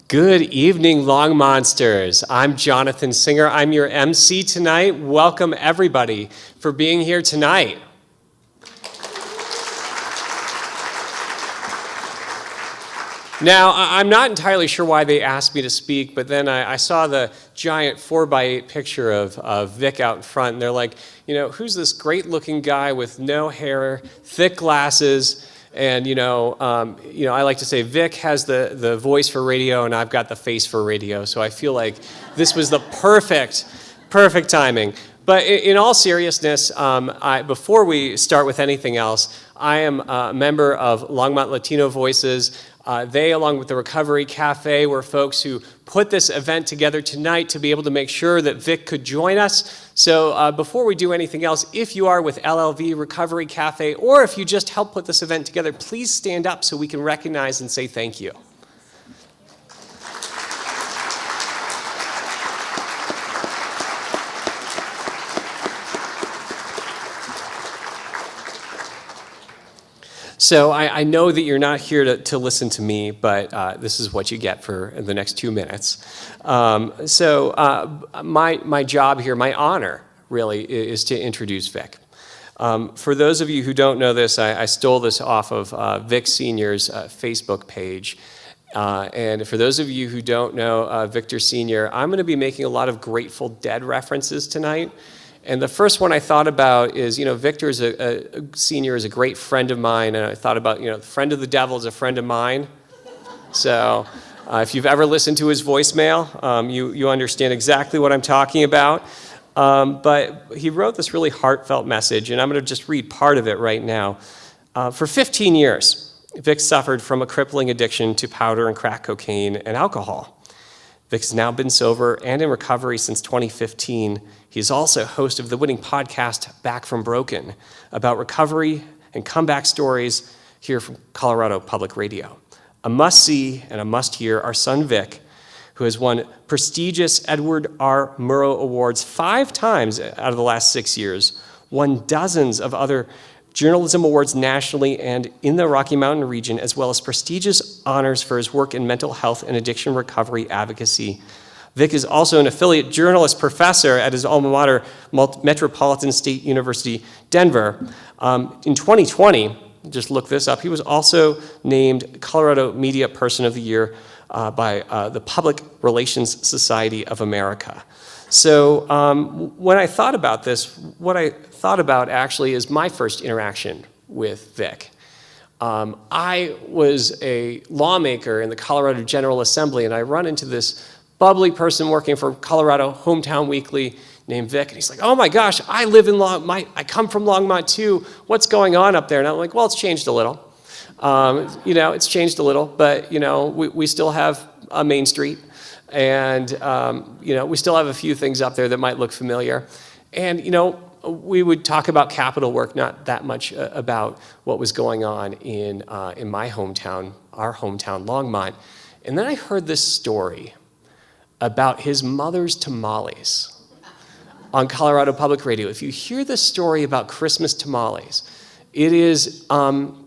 Good evening, Longmonsters. I'm Jonathan Singer. I'm your MC tonight. Welcome, everybody, for being here tonight. Now, I'm not entirely sure why they asked me to speak, but then I saw the giant 4x8 picture of Vic out in front, and they're like, who's this great-looking guy with no hair, thick glasses, and, I like to say Vic has the voice for radio, and I've got the face for radio, so I feel like this was the perfect timing. But in all seriousness, before we start with anything else, I am a member of Longmont Latino Voices. They, along with the Recovery Cafe, were folks who put this event together tonight to be able to make sure that Vic could join us. So before we do anything else, if you are with LLV Recovery Cafe, or if you just helped put this event together, please stand up so we can recognize and say thank you. So I know that you're not here to listen to me, but this is what you get for the next 2 minutes. My job here, my honor, really, is to introduce Vic. For those of you who don't know this, I stole this off of Vic Sr.'s Facebook page. And for those of you who don't know Victor Sr., I'm going to be making a lot of Grateful Dead references tonight. And the first one I thought about is, Victor is a senior is a great friend of mine, and I thought about, friend of the devil is a friend of mine. So if you've ever listened to his voicemail, you understand exactly what I'm talking about. But he wrote this really heartfelt message, and I'm going to just read part of it right now. For 15 years, Vic suffered from a crippling addiction to powder and crack cocaine and alcohol. Vic's now been sober and in recovery since 2015. He's also host of the winning podcast, Back from Broken, about recovery and comeback stories here from Colorado Public Radio. A must-see and a must-hear, our son Vic, who has won prestigious Edward R. Murrow Awards 5 times out of the last 6 years, won dozens of other journalism awards nationally and in the Rocky Mountain region, as well as prestigious honors for his work in mental health and addiction recovery advocacy. Vic is also an affiliate journalist professor at his alma mater, Metropolitan State University, Denver. In 2020, just look this up, he was also named Colorado Media Person of the Year by the Public Relations Society of America. So when I thought about this, what I thought about actually is my first interaction with Vic. I was a lawmaker in the Colorado General Assembly, and I run into this bubbly person working for Colorado Hometown Weekly named Vic, and he's like, "Oh my gosh, I live in I come from Longmont too. What's going on up there?" And I'm like, "Well, it's changed a little. It's changed a little, but we still have a Main Street." And, we still have a few things up there that might look familiar. And, we would talk about capital work, not that much about what was going on in my hometown, our hometown, Longmont. And then I heard this story about his mother's tamales on Colorado Public Radio. If you hear this story about Christmas tamales, it is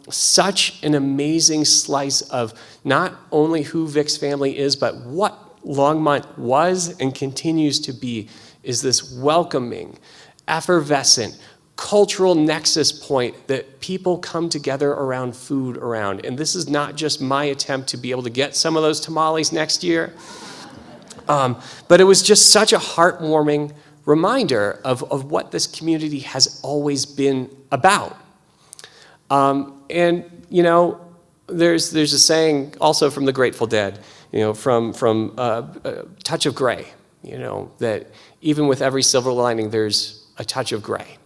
such an amazing slice of not only who Vic's family is, but what Longmont was and continues to be, is this welcoming, effervescent, cultural nexus point that people come together around food around. And this is not just my attempt to be able to get some of those tamales next year, but it was just such a heartwarming reminder of what this community has always been about. There's a saying also from the Grateful Dead, from touch of gray, that even with every silver lining, there's a touch of gray.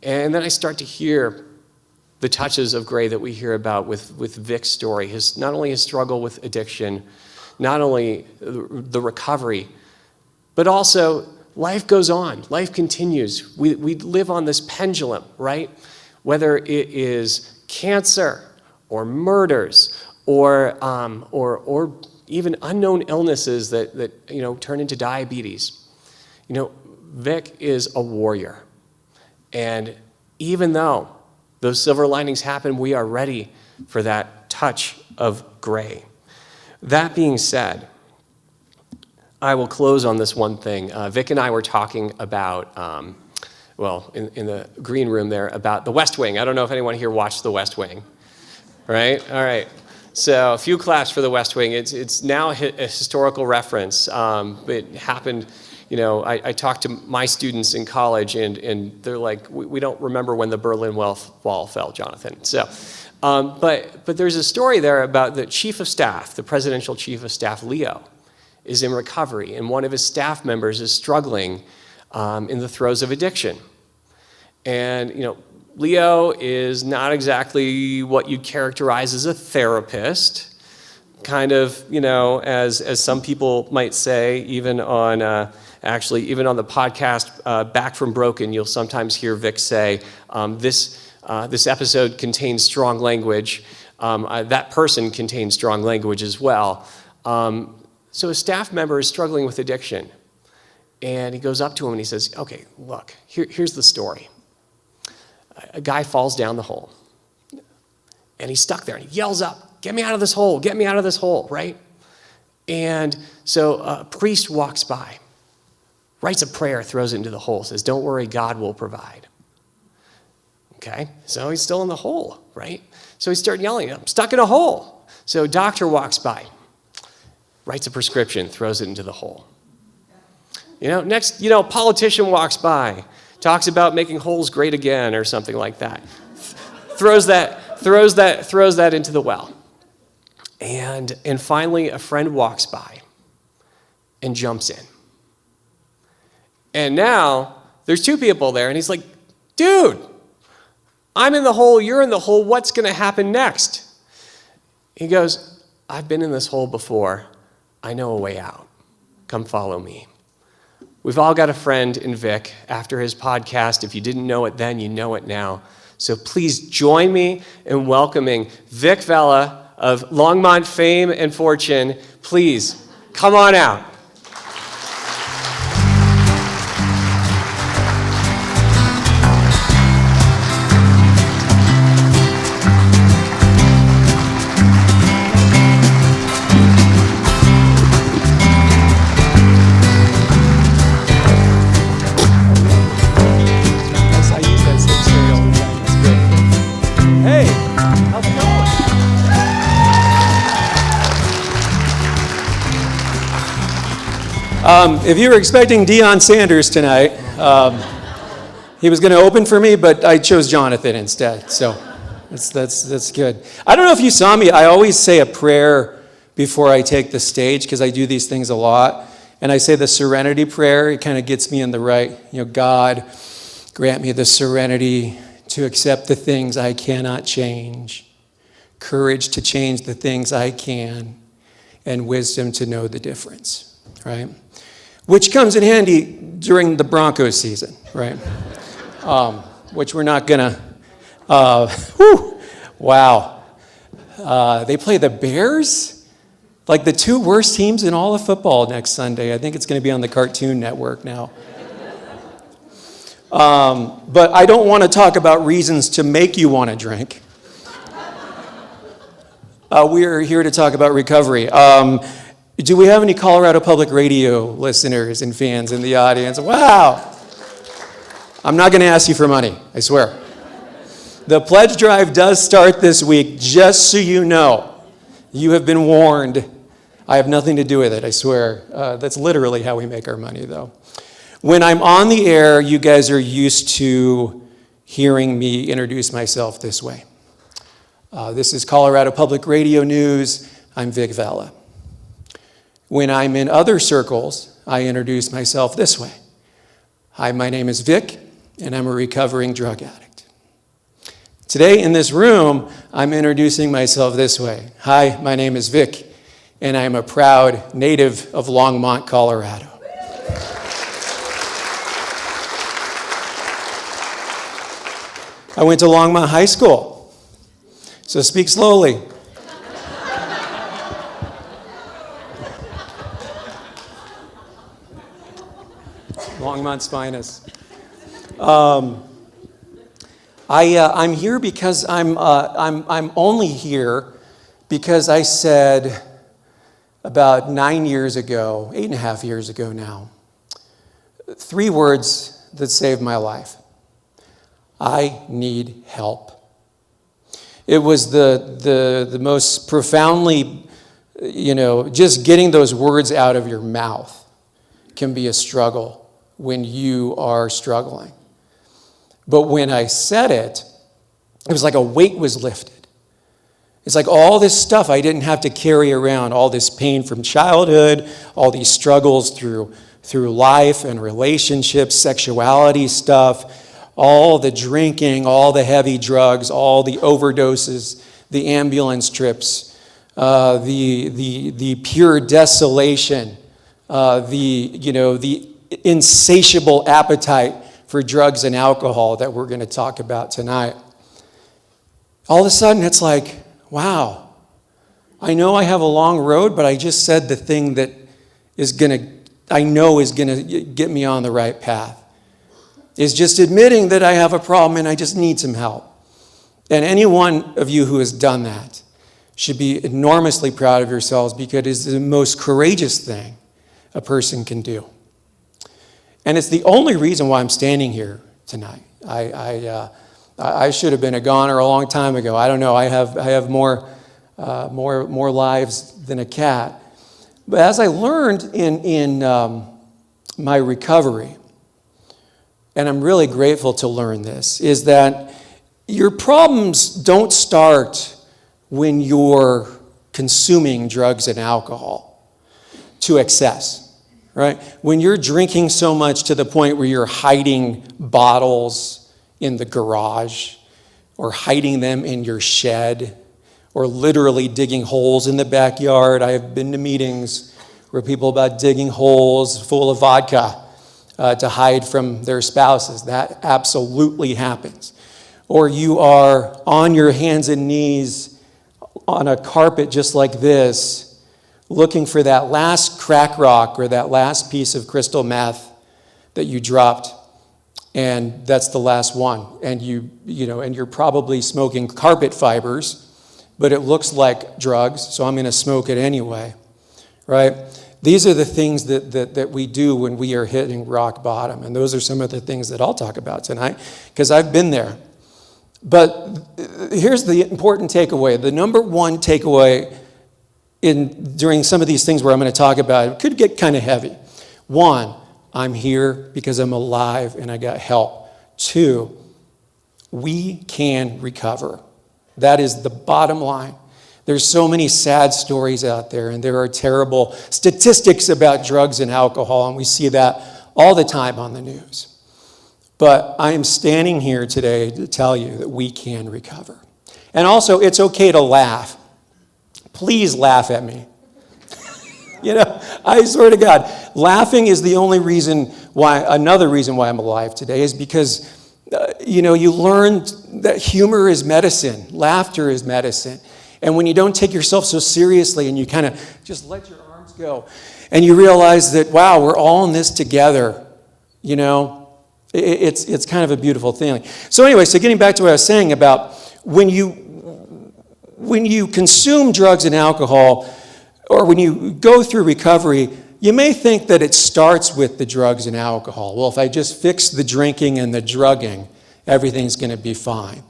And then I start to hear the touches of gray that we hear about with Vic's story, not only his struggle with addiction, not only the recovery, but also life goes on, life continues. We live on this pendulum, right? Whether it is cancer or murders or even unknown illnesses that turn into diabetes. Vic is a warrior. And even though those silver linings happen, we are ready for that touch of gray. That being said, I will close on this one thing. Vic and I were talking about, in the green room there, about The West Wing. I don't know if anyone here watched The West Wing, right? All right. So a few claps for The West Wing. It's now a historical reference. It happened, I talked to my students in college, and they're like, we don't remember when the Berlin Wall fell, Jonathan. So, but there's a story there about the chief of staff, the presidential chief of staff, Leo, is in recovery, and one of his staff members is struggling in the throes of addiction. And, Leo is not exactly what you'd characterize as a therapist, kind of, as some people might say, even on the podcast Back from Broken, you'll sometimes hear Vic say, this episode contains strong language. That person contains strong language as well. So a staff member is struggling with addiction, and he goes up to him and he says, okay, look, here's the story. A guy falls down the hole, and he's stuck there, and he yells up, get me out of this hole, get me out of this hole, right? And so a priest walks by, writes a prayer, throws it into the hole, says, don't worry, God will provide. Okay, so he's still in the hole, right? So he started yelling, I'm stuck in a hole. So a doctor walks by, writes a prescription, throws it into the hole. Next, politician walks by, talks about making holes great again or something like that. Throws that into the well. And finally a friend walks by and jumps in. And now there's two people there, and he's like, dude, I'm in the hole, you're in the hole, what's going to happen next? He goes, I've been in this hole before. I know a way out. Come follow me. We've all got a friend in Vic after his podcast. If you didn't know it then, you know it now. So please join me in welcoming Vic Vela of Longmont fame and fortune. Please, come on out. If you were expecting Deion Sanders tonight, he was going to open for me, but I chose Jonathan instead. So that's good. I don't know if you saw me. I always say a prayer before I take the stage because I do these things a lot. And I say the serenity prayer. It kind of gets me in the right. God, grant me the serenity to accept the things I cannot change, courage to change the things I can, and wisdom to know the difference, right? Which comes in handy during the Broncos season, right? Which we're not gonna, wow. They play the Bears? Like the two worst teams in all of football next Sunday. I think it's gonna be on the Cartoon Network now. But I don't wanna talk about reasons to make you wanna drink. We are here to talk about recovery. Do we have any Colorado Public Radio listeners and fans in the audience? Wow. I'm not going to ask you for money, I swear. The pledge drive does start this week, just so you know. You have been warned. I have nothing to do with it, I swear. That's literally how we make our money, though. When I'm on the air, you guys are used to hearing me introduce myself this way. This is Colorado Public Radio News. I'm Vic Vela. When I'm in other circles, I introduce myself this way. Hi, my name is Vic, and I'm a recovering drug addict. Today in this room, I'm introducing myself this way. Hi, my name is Vic, and I'm a proud native of Longmont, Colorado. I went to Longmont High School, so speak slowly. Longmont's finest. I'm here because I'm only here because I said, about 9 years ago, 8.5 years ago now. 3 words that saved my life. I need help. It was the most profoundly, just getting those words out of your mouth can be a struggle when you are struggling. But when I said it, it was like a weight was lifted. It's like all this stuff I didn't have to carry around, all this pain from childhood, all these struggles through life and relationships, sexuality stuff, all the drinking, all the heavy drugs, all the overdoses, the ambulance trips, the pure desolation, the insatiable appetite for drugs and alcohol that we're going to talk about tonight. All of a sudden, it's like, wow, I know I have a long road, but I just said the thing that I know is going to get me on the right path. Is just admitting that I have a problem and I just need some help. And any one of you who has done that should be enormously proud of yourselves, because it is the most courageous thing a person can do. And it's the only reason why I'm standing here tonight. I should have been a goner a long time ago. I don't know. I have more lives than a cat. But as I learned in my recovery, and I'm really grateful to learn this, is that your problems don't start when you're consuming drugs and alcohol to excess, right? When you're drinking so much to the point where you're hiding bottles in the garage, or hiding them in your shed, or literally digging holes in the backyard. I have been to meetings where people about digging holes full of vodka to hide from their spouses. That absolutely happens. Or you are on your hands and knees on a carpet just like this, looking for that last crack rock or that last piece of crystal meth that you dropped, and that's the last one. And and you're probably smoking carpet fibers, but it looks like drugs, so I'm going to smoke it anyway, right? These are the things that we do when we are hitting rock bottom. And those are some of the things that I'll talk about tonight, because I've been there. But here's the important takeaway. The number one takeaway during some of these things where I'm going to talk about, it could get kind of heavy. 1, I'm here because I'm alive and I got help. 2, we can recover. That is the bottom line. There's so many sad stories out there, and there are terrible statistics about drugs and alcohol, and we see that all the time on the news. But I am standing here today to tell you that we can recover. And also, it's okay to laugh. Please laugh at me. I swear to God, laughing is the only reason another reason why I'm alive today is because, you learn that humor is medicine, laughter is medicine. And when you don't take yourself so seriously and you kind of just let your arms go and you realize that, wow, we're all in this together, it's kind of a beautiful thing. So anyway, getting back to what I was saying about when you consume drugs and alcohol, or when you go through recovery, you may think that it starts with the drugs and alcohol. Well, if I just fix the drinking and the drugging, everything's going to be fine.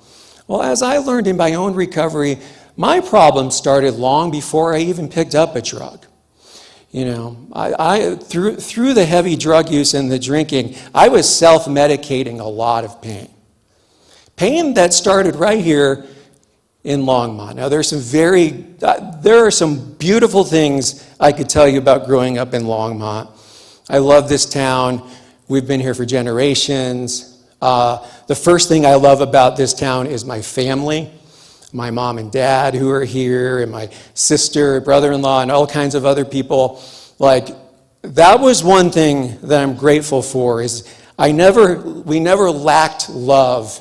Well, as I learned in my own recovery, my problem started long before I even picked up a drug. I through the heavy drug use and the drinking, I was self-medicating a lot of pain. Pain that started right here in Longmont. Now, there are some beautiful things I could tell you about growing up in Longmont. I love this town. We've been here for generations. The first thing I love about this town is my family. My mom and dad who are here, and my sister, brother-in-law, and all kinds of other people. That was one thing that I'm grateful for, is we never lacked love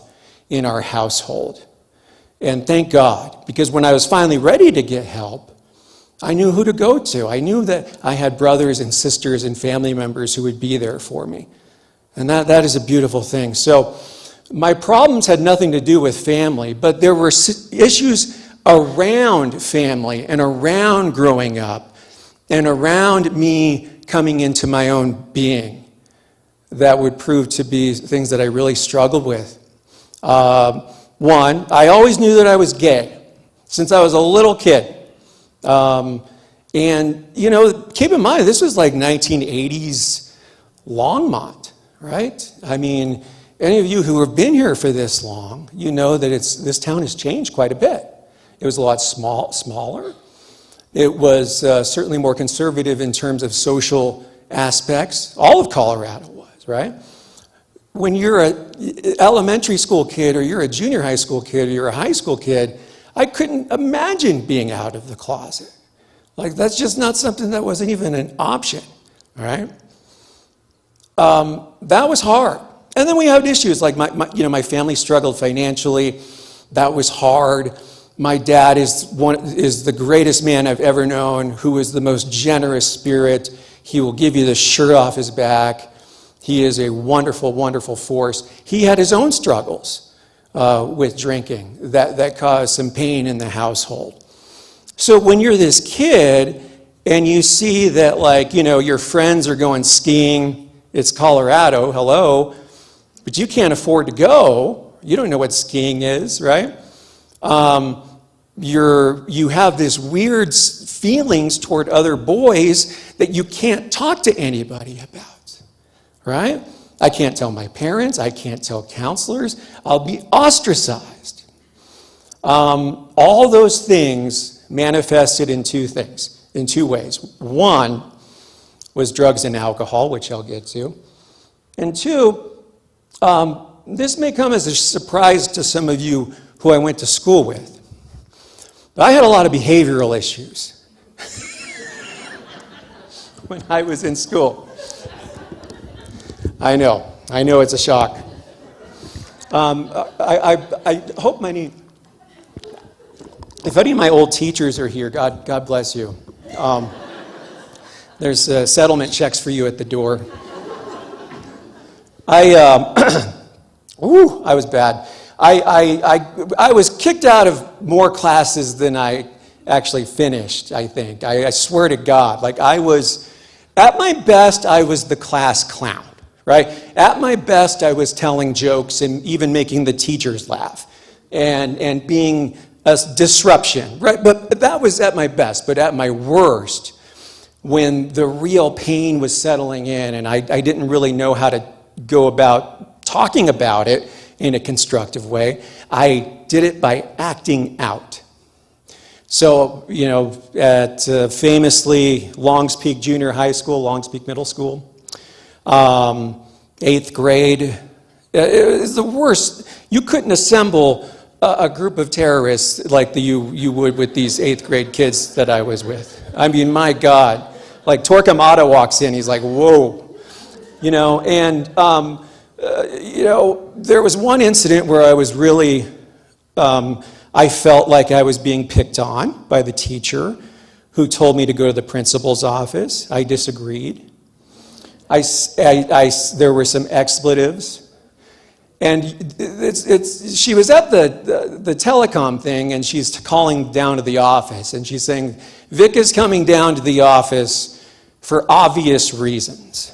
in our household. And thank God, because when I was finally ready to get help, I knew who to go to. I knew that I had brothers and sisters and family members who would be there for me. And that is a beautiful thing. So my problems had nothing to do with family, but there were issues around family and around growing up and around me coming into my own being that would prove to be things that I really struggled with. One, I always knew that I was gay since I was a little kid. And, you know, keep in mind, this was like 1980s Longmont, right? I mean, any of you who have been here for this long, you know that this town has changed quite a bit. It was a lot smaller. It was certainly more conservative in terms of social aspects. All of Colorado was, right? When you're an elementary school kid, or you're a junior high school kid, or you're a high school kid, I couldn't imagine being out of the closet. Like, that's just not something that wasn't even an option, all right? That was hard. And then we had issues like my family struggled financially. That was hard. My dad is the greatest man I've ever known, who is the most generous spirit. He will give you the shirt off his back. He is a wonderful, wonderful force. He had his own struggles with drinking that caused some pain in the household. So when you're this kid and you see that, like, you know, your friends are going skiing, it's Colorado, hello, but you can't afford to go. You don't know what skiing is, right? You have this weird feelings toward other boys that you can't talk to anybody about, right? I can't tell my parents. I can't tell counselors. I'll be ostracized. All those things manifested in two ways. One was drugs and alcohol, which I'll get to. And two, this may come as a surprise to some of you who I went to school with, but I had a lot of behavioral issues when I was in school. I know it's a shock. I hope if any of my old teachers are here, God bless you. There's settlement checks for you at the door. I was bad. I was kicked out of more classes than I actually finished, I think. I swear to God. Like, at my best, I was the class clown, right? At my best, I was telling jokes and even making the teachers laugh and being a disruption, right? But that was at my best. But at my worst, when the real pain was settling in and I didn't really know how to go about talking about it in a constructive way, I did it by acting out. So, you know, at famously Longs Peak Junior High School, Longs Peak Middle School, 8th grade, it was the worst. You couldn't assemble a group of terrorists like you would with these 8th grade kids that I was with. I mean, my God. Like, Torquemada walks in, he's like, whoa. You know, and, you know, there was one incident where I was really, I felt like I was being picked on by the teacher who told me to go to the principal's office. I disagreed. There were some expletives. And she was at the telecom thing, and she's calling down to the office, and she's saying, Vic is coming down to the office for obvious reasons.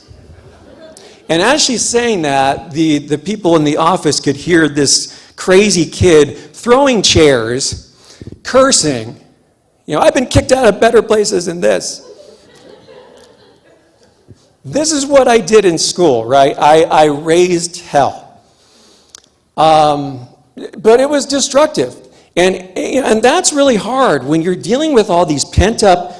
And as she's saying that, the people in the office could hear this crazy kid throwing chairs, cursing. You know, I've been kicked out of better places than this. This is what I did in school, right? I raised hell. But it was destructive. And that's really hard when you're dealing with all these pent-up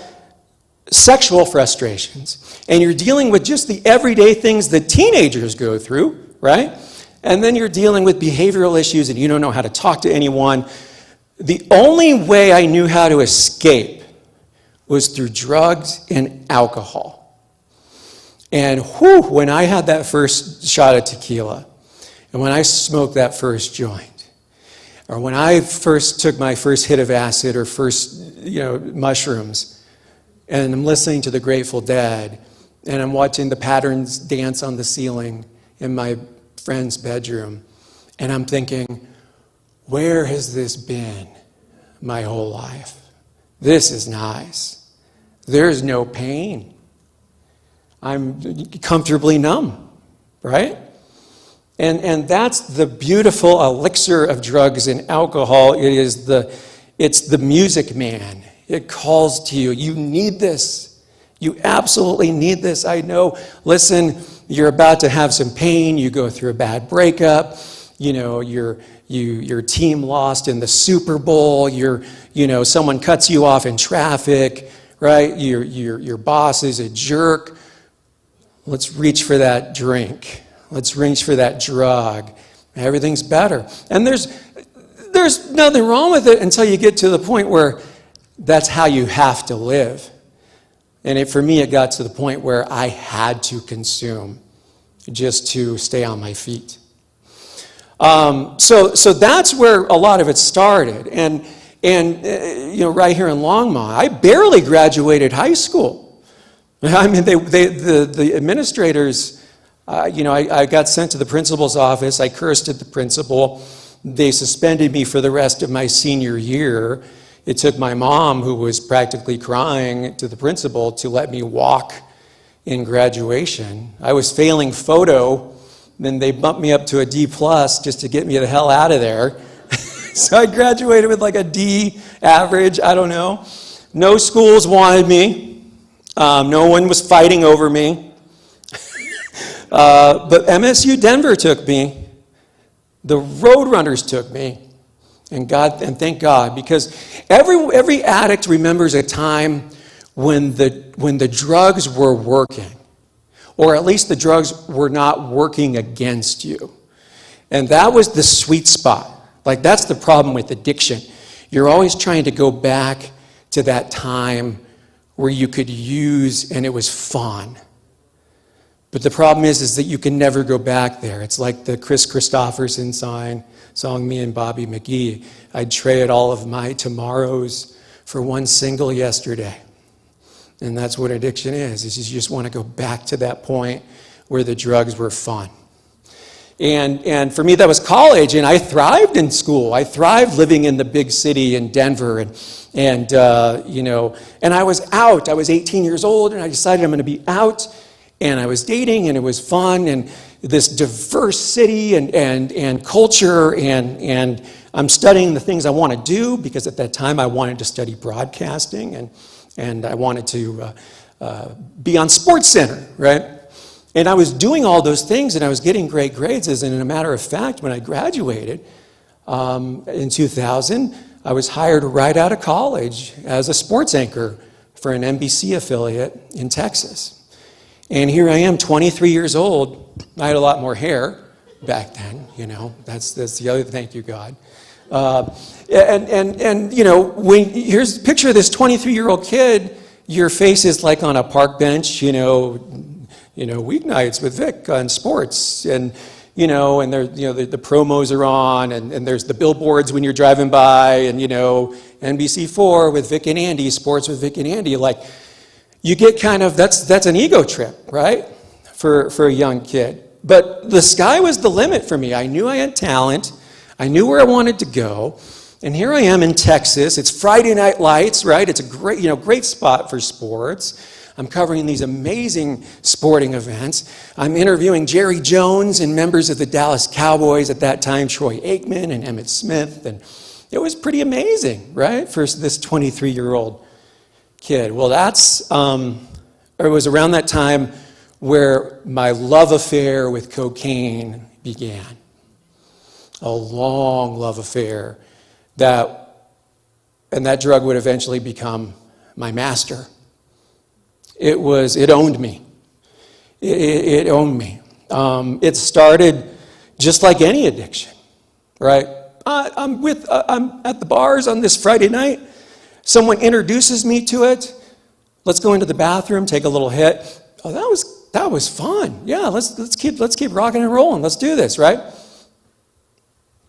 sexual frustrations, and you're dealing with just the everyday things that teenagers go through, right? And then you're dealing with behavioral issues, and you don't know how to talk to anyone. The only way I knew how to escape was through drugs and alcohol. And when I had that first shot of tequila, and when I smoked that first joint, or when I first took my first hit of acid or first, mushrooms, and I'm listening to the Grateful Dead, and I'm watching the patterns dance on the ceiling in my friend's bedroom, and I'm thinking, where has this been my whole life? This is nice. There's no pain. I'm comfortably numb, right? And that's the beautiful elixir of drugs and alcohol. It's the music man. It calls to you. You need this. You absolutely need this. I know. Listen, you're about to have some pain. You go through a bad breakup. You know, your team lost in the Super Bowl. Someone cuts you off in traffic, right? Your boss is a jerk. Let's reach for that drink. Let's reach for that drug. Everything's better. And there's nothing wrong with it until you get to the point where that's how you have to live. And for me, it got to the point where I had to consume just to stay on my feet. So that's where a lot of it started. And right here in Longmont, I barely graduated high school. I mean, the administrators, I got sent to the principal's office. I cursed at the principal. They suspended me for the rest of my senior year. It took my mom, who was practically crying, to the principal to let me walk in graduation. I was failing photo. Then they bumped me up to a D+ just to get me the hell out of there. So I graduated with like a D average, I don't know. No schools wanted me. No one was fighting over me. But MSU Denver took me. The Roadrunners took me. And thank God, because every addict remembers a time when the drugs were working. Or at least the drugs were not working against you. And that was the sweet spot. Like, that's the problem with addiction. You're always trying to go back to that time where you could use and it was fun. But the problem is that you can never go back there. It's like the Chris Christopherson song, Me and Bobby McGee. I'd trade all of my tomorrows for one single yesterday. And that's what addiction is you just want to go back to that point where the drugs were fun. And for me, that was college, and I thrived in school. I thrived living in the big city in Denver, and I was out. I was 18 years old, and I decided I'm going to be out, and I was dating, and it was fun, and this diverse city and culture, and I'm studying the things I want to do, because at that time I wanted to study broadcasting, and I wanted to be on SportsCenter, right? And I was doing all those things, and I was getting great grades. As in a matter of fact, when I graduated in 2000, I was hired right out of college as a sports anchor for an NBC affiliate in Texas. And here I am, 23 years old. I had a lot more hair back then, That's the other, thank you, God. Here's a picture of this 23-year-old kid. Your face is like on a park bench, weeknights with Vic on sports, and there, the promos are on, and there's the billboards when you're driving by, and NBC4 with Vic and Andy, sports with Vic and Andy. Like, you get kind of that's an ego trip, right, for a young kid. But the sky was the limit for me. I knew I had talent. I knew where I wanted to go, and here I am in Texas. It's Friday Night Lights, right? It's a great spot for sports. I'm covering these amazing sporting events. I'm interviewing Jerry Jones and members of the Dallas Cowboys at that time, Troy Aikman and Emmitt Smith, and it was pretty amazing, right, for this 23-year-old kid. Well, it was around that time where my love affair with cocaine began. A long love affair and that drug would eventually become my master. It owned me. It owned me. It started just like any addiction, right? I'm at the bars on this Friday night. Someone introduces me to it. Let's go into the bathroom, take a little hit. Oh, that was fun. Yeah, let's keep rocking and rolling. Let's do this, right?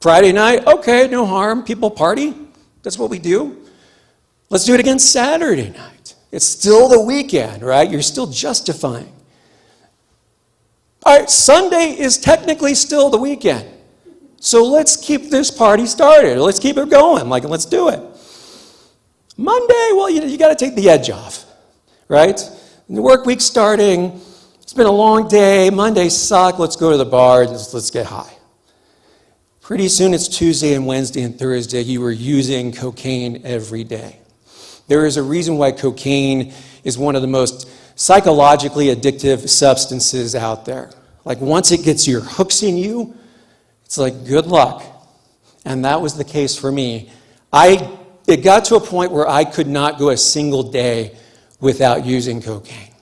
Friday night, okay, no harm. People party. That's what we do. Let's do it again Saturday night. It's still the weekend, right? You're still justifying. All right, Sunday is technically still the weekend. So let's keep this party started. Let's keep it going. Let's do it. Monday, well, you got to take the edge off. right? And the work week's starting, it's been a long day, Monday sucked, let's go to the bar, let's get high. Pretty soon it's Tuesday and Wednesday and Thursday, you were using cocaine every day. There is a reason why cocaine is one of the most psychologically addictive substances out there. Like once it gets your hooks in you, it's like good luck. And that was the case for me. It got to a point where I could not go a single day without using cocaine.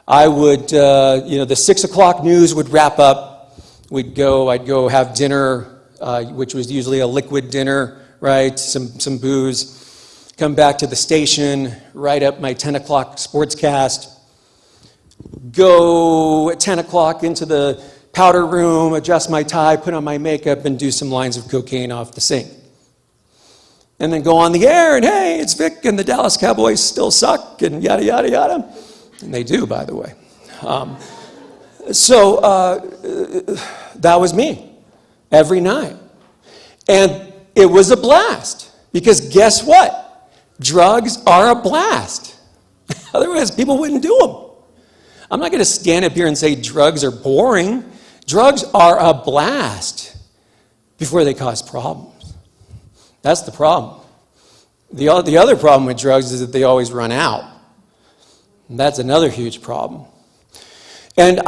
I would, the 6 o'clock news would wrap up. I'd go have dinner, which was usually a liquid dinner, right? Some booze. Come back to the station, write up my 10 o'clock sportscast. Go at 10 o'clock into the powder room, adjust my tie, put on my makeup, and do some lines of cocaine off the sink. And then go on the air, and hey, it's Vic, and the Dallas Cowboys still suck, and yada, yada, yada. And they do, by the way. That was me, every night. And it was a blast, because guess what? Drugs are a blast. Otherwise, people wouldn't do them. I'm not going to stand up here and say drugs are boring. Drugs are a blast before they cause problems. That's the problem. The other problem with drugs is that they always run out. And that's another huge problem. And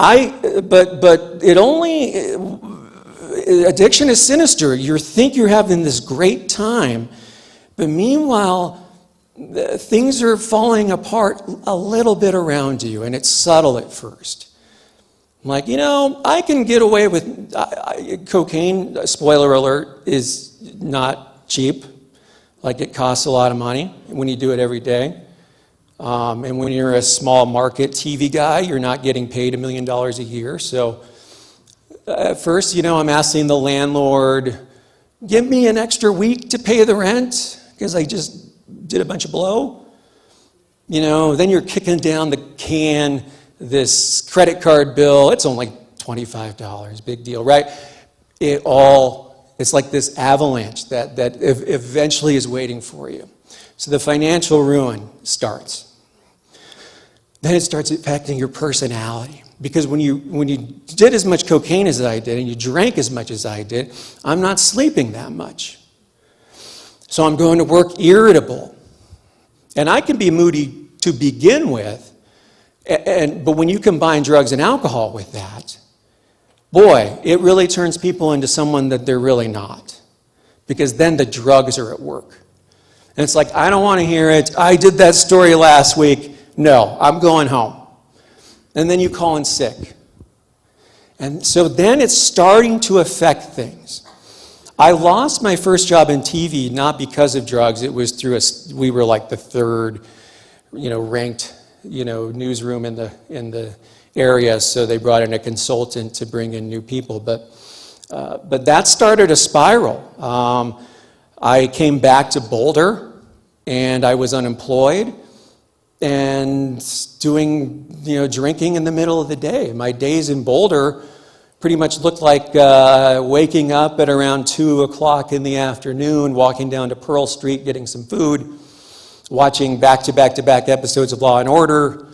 addiction is sinister. You think you're having this great time, but meanwhile, things are falling apart a little bit around you, and it's subtle at first. Like, I can get away with cocaine, spoiler alert, is not cheap. Like, it costs a lot of money when you do it every day. And when you're a small market TV guy, you're not getting paid $1 million a year. So at first, I'm asking the landlord, give me an extra week to pay the rent, because I just did a bunch of blow. Then you're kicking down the can, this credit card bill, it's only $25, big deal, right? It's like this avalanche that eventually is waiting for you. So the financial ruin starts. Then it starts affecting your personality. Because when you did as much cocaine as I did, and you drank as much as I did, I'm not sleeping that much. So I'm going to work irritable. And I can be moody to begin with, but when you combine drugs and alcohol with that, boy, it really turns people into someone that they're really not. Because then the drugs are at work. And it's like, I don't want to hear it. I did that story last week. No, I'm going home. And then you call in sick. And so then it's starting to affect things. I lost my first job in TV not because of drugs. It was through we were like the third, ranked, newsroom in the area. So they brought in a consultant to bring in new people. But that started a spiral. I came back to Boulder, and I was unemployed and doing, drinking in the middle of the day. My days in Boulder pretty much looked like waking up at around 2 o'clock in the afternoon, walking down to Pearl Street, getting some food, watching back-to-back episodes of Law and Order,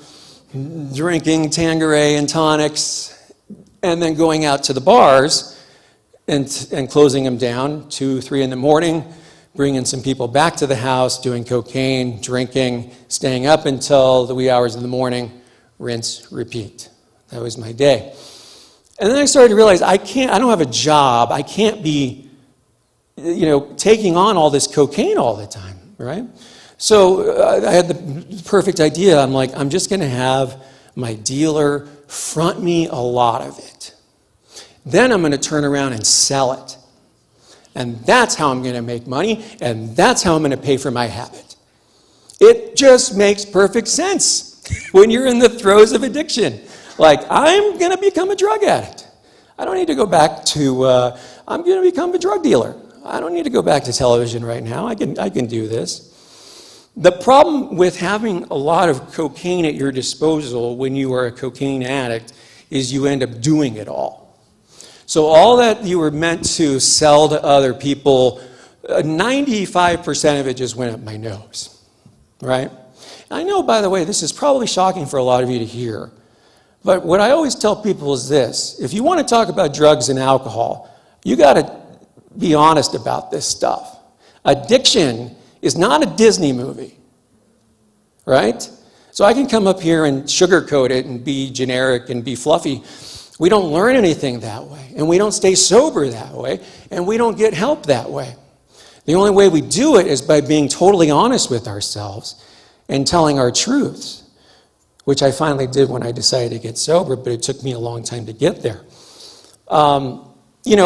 drinking Tanqueray and tonics, and then going out to the bars and closing them down 2, 3 in the morning, bringing some people back to the house, doing cocaine, drinking, staying up until the wee hours of the morning, rinse, repeat. That was my day. And then I started to realize I don't have a job. I can't be, taking on all this cocaine all the time, right? So I had the perfect idea. I'm like, I'm just going to have my dealer front me a lot of it. Then I'm going to turn around and sell it. And that's how I'm going to make money, and that's how I'm going to pay for my habit. It just makes perfect sense when you're in the throes of addiction. Like, I'm going to become a drug addict. I don't need to go back to, I'm going to become a drug dealer. I don't need to go back to television right now. I can do this. The problem with having a lot of cocaine at your disposal when you are a cocaine addict is you end up doing it all. So all that you were meant to sell to other people, 95% of it just went up my nose, right? I know, by the way, this is probably shocking for a lot of you to hear, but what I always tell people is this: if you want to talk about drugs and alcohol, you got to be honest about this stuff. Addiction is not a Disney movie, right? So I can come up here and sugarcoat it and be generic and be fluffy. We don't learn anything that way, and we don't stay sober that way, and we don't get help that way. The only way we do it is by being totally honest with ourselves and telling our truths, which I finally did when I decided to get sober, but it took me a long time to get there.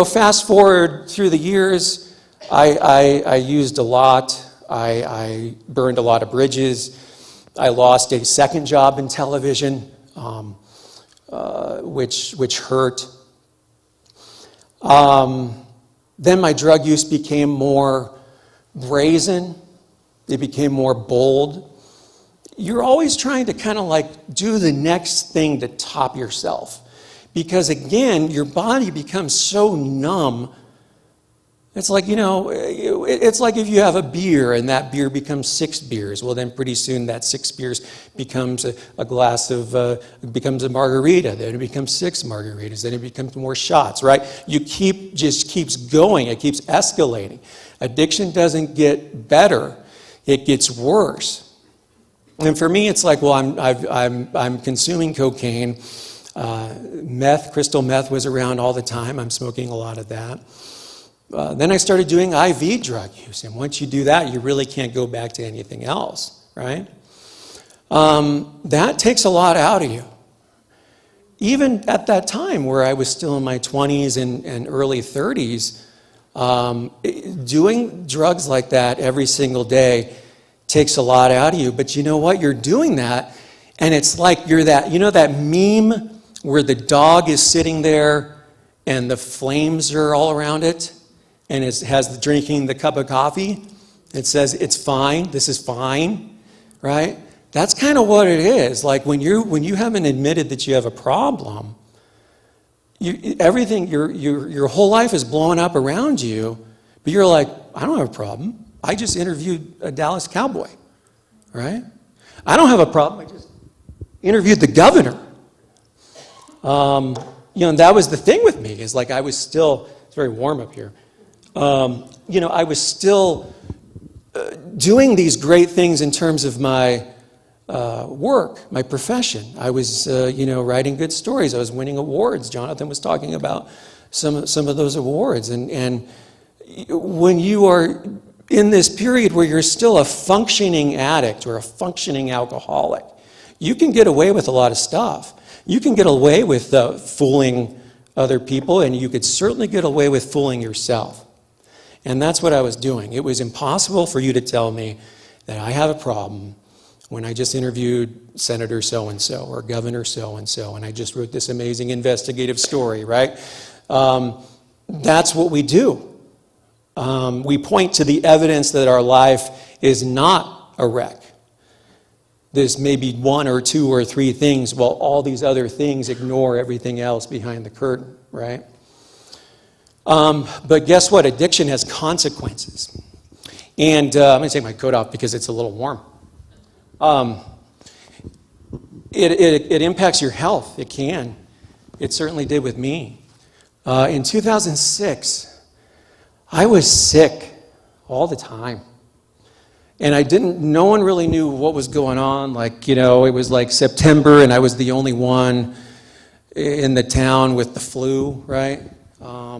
Fast forward through the years, I used a lot. I burned a lot of bridges. I lost a second job in television, which hurt. Then my drug use became more brazen. It became more bold. You're always trying to kind of like do the next thing to top yourself. Because again, your body becomes so numb. It's like, it's like if you have a beer and that beer becomes 6 beers. Well, then pretty soon that 6 beers becomes a glass of, becomes a margarita. Then it becomes 6 margaritas. Then it becomes more shots, right? Just keeps going. It keeps escalating. Addiction doesn't get better. It gets worse. And for me, it's like, well, I'm consuming cocaine. Crystal meth was around all the time. I'm smoking a lot of that. Then I started doing IV drug use. And once you do that, you really can't go back to anything else, right? That takes a lot out of you. Even at that time where I was still in my 20s and early 30s, doing drugs like that every single day takes a lot out of you. But you know what? You're doing that, and it's like you're that, that meme where the dog is sitting there and the flames are all around it, and it has drinking the cup of coffee. It says, it's fine, this is fine, right? That's kind of what it is. Like when you haven't admitted that you have a problem, your whole life is blowing up around you, but you're like, I don't have a problem. I just interviewed a Dallas Cowboy, right? I don't have a problem. I just interviewed the governor. And that was the thing with me, is like I was still, it's very warm up here. I was still doing these great things in terms of my work, my profession. I was, writing good stories. I was winning awards. Jonathan was talking about some of those awards. And when you are in this period where you're still a functioning addict or a functioning alcoholic, you can get away with a lot of stuff. You can get away with fooling other people, and you could certainly get away with fooling yourself. And that's what I was doing. It was impossible for you to tell me that I have a problem when I just interviewed Senator so-and-so or Governor so-and-so, and I just wrote this amazing investigative story, right? That's what we do. We point to the evidence that our life is not a wreck. There's maybe 1 or 2 or 3 things, while all these other things ignore everything else behind the curtain, right? But guess what? Addiction has consequences. And I'm going to take my coat off because it's a little warm. It impacts your health. It can. It certainly did with me. In 2006, I was sick all the time. And no one really knew what was going on. It was like September and I was the only one in the town with the flu, right? I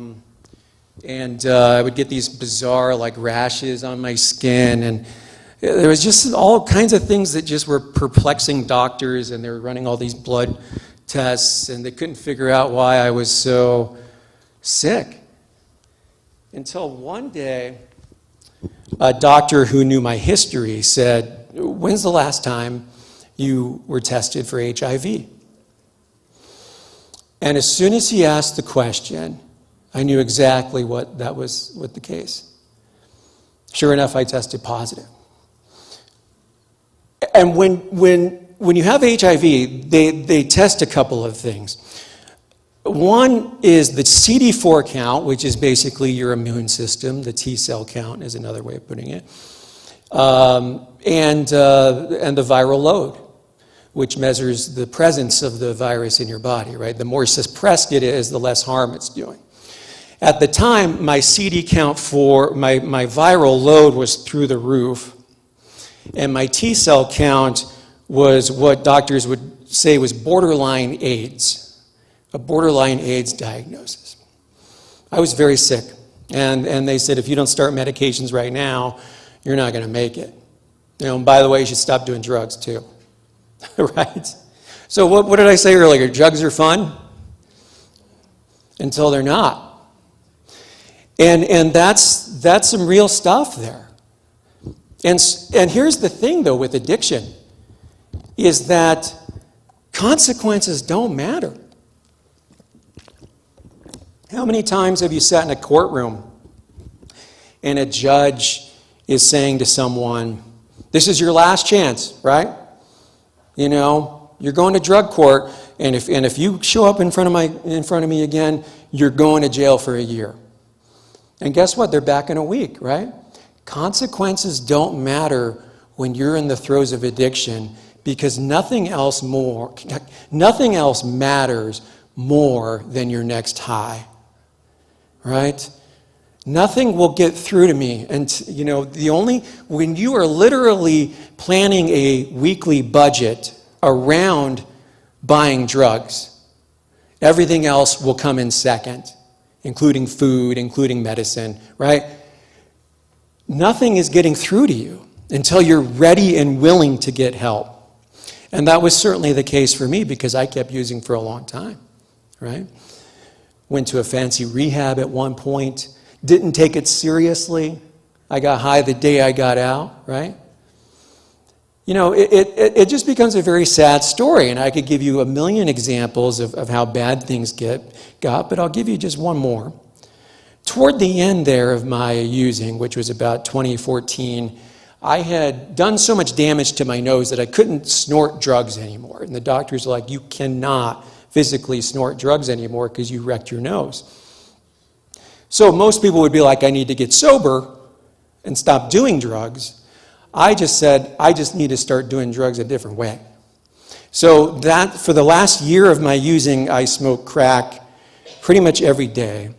would get these bizarre rashes on my skin, and there was just all kinds of things that just were perplexing doctors, and they were running all these blood tests, and they couldn't figure out why I was so sick. Until one day, a doctor who knew my history said, "When's the last time you were tested for HIV?" And as soon as he asked the question, I knew exactly what the case. Sure enough, I tested positive. And when you have HIV, they test a couple of things. One is the CD4 count, which is basically your immune system. The T cell count is another way of putting it. and the viral load, which measures the presence of the virus in your body, right? The more suppressed it is, the less harm it's doing. At the time, my CD count for my viral load was through the roof, and my T cell count was what doctors would say was borderline AIDS, a borderline AIDS diagnosis. I was very sick, and they said, if you don't start medications right now, you're not going to make it. And by the way, you should stop doing drugs too. Right? So what did I say earlier? Drugs are fun? Until they're not. And that's some real stuff there. And here's the thing, though, with addiction, is that consequences don't matter. How many times have you sat in a courtroom and a judge is saying to someone, this is your last chance, right? You know, you're going to drug court, and if you show up in front of me again, you're going to jail for a year. And guess what? They're back in a week, right? Consequences don't matter when you're in the throes of addiction, because nothing else matters more than your next high, right? Nothing will get through to me. And, you know, when you are literally planning a weekly budget around buying drugs, everything else will come in second, including food, including medicine, right? Nothing is getting through to you until you're ready and willing to get help. And that was certainly the case for me, because I kept using for a long time, right? Went to a fancy rehab at one point. Didn't take it seriously. I got high the day I got out, right? You know, it just becomes a very sad story, and I could give you a million examples of how bad things got, but I'll give you just one more. Toward the end there of my using, which was about 2014, I had done so much damage to my nose that I couldn't snort drugs anymore. And the doctor's like, you cannot physically snort drugs anymore because you wrecked your nose. So most people would be like, I need to get sober and stop doing drugs. I just said, I just need to start doing drugs a different way. So that, for the last year of my using, I smoked crack pretty much every day.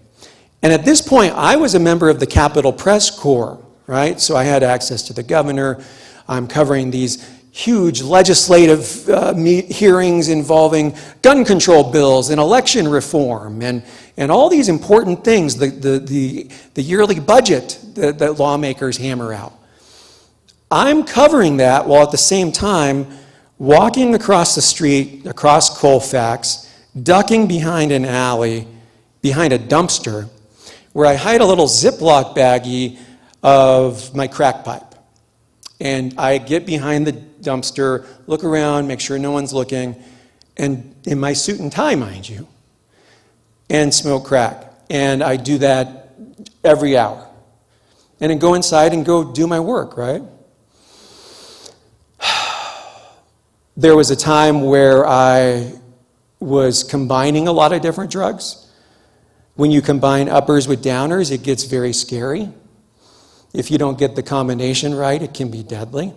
And at this point, I was a member of the Capitol Press Corps, right? So I had access to the governor. I'm covering these huge legislative hearings involving gun control bills and election reform and all these important things, the yearly budget that lawmakers hammer out. I'm covering that while at the same time walking across the street, across Colfax, ducking behind an alley, behind a dumpster, where I hide a little Ziploc baggie of my crack pipe. And I get behind the dumpster, look around, make sure no one's looking, and in my suit and tie, mind you, and smoke crack. And I do that every hour. And then go inside and go do my work, right? There was a time where I was combining a lot of different drugs. When you combine uppers with downers, it gets very scary. If you don't get the combination right, it can be deadly.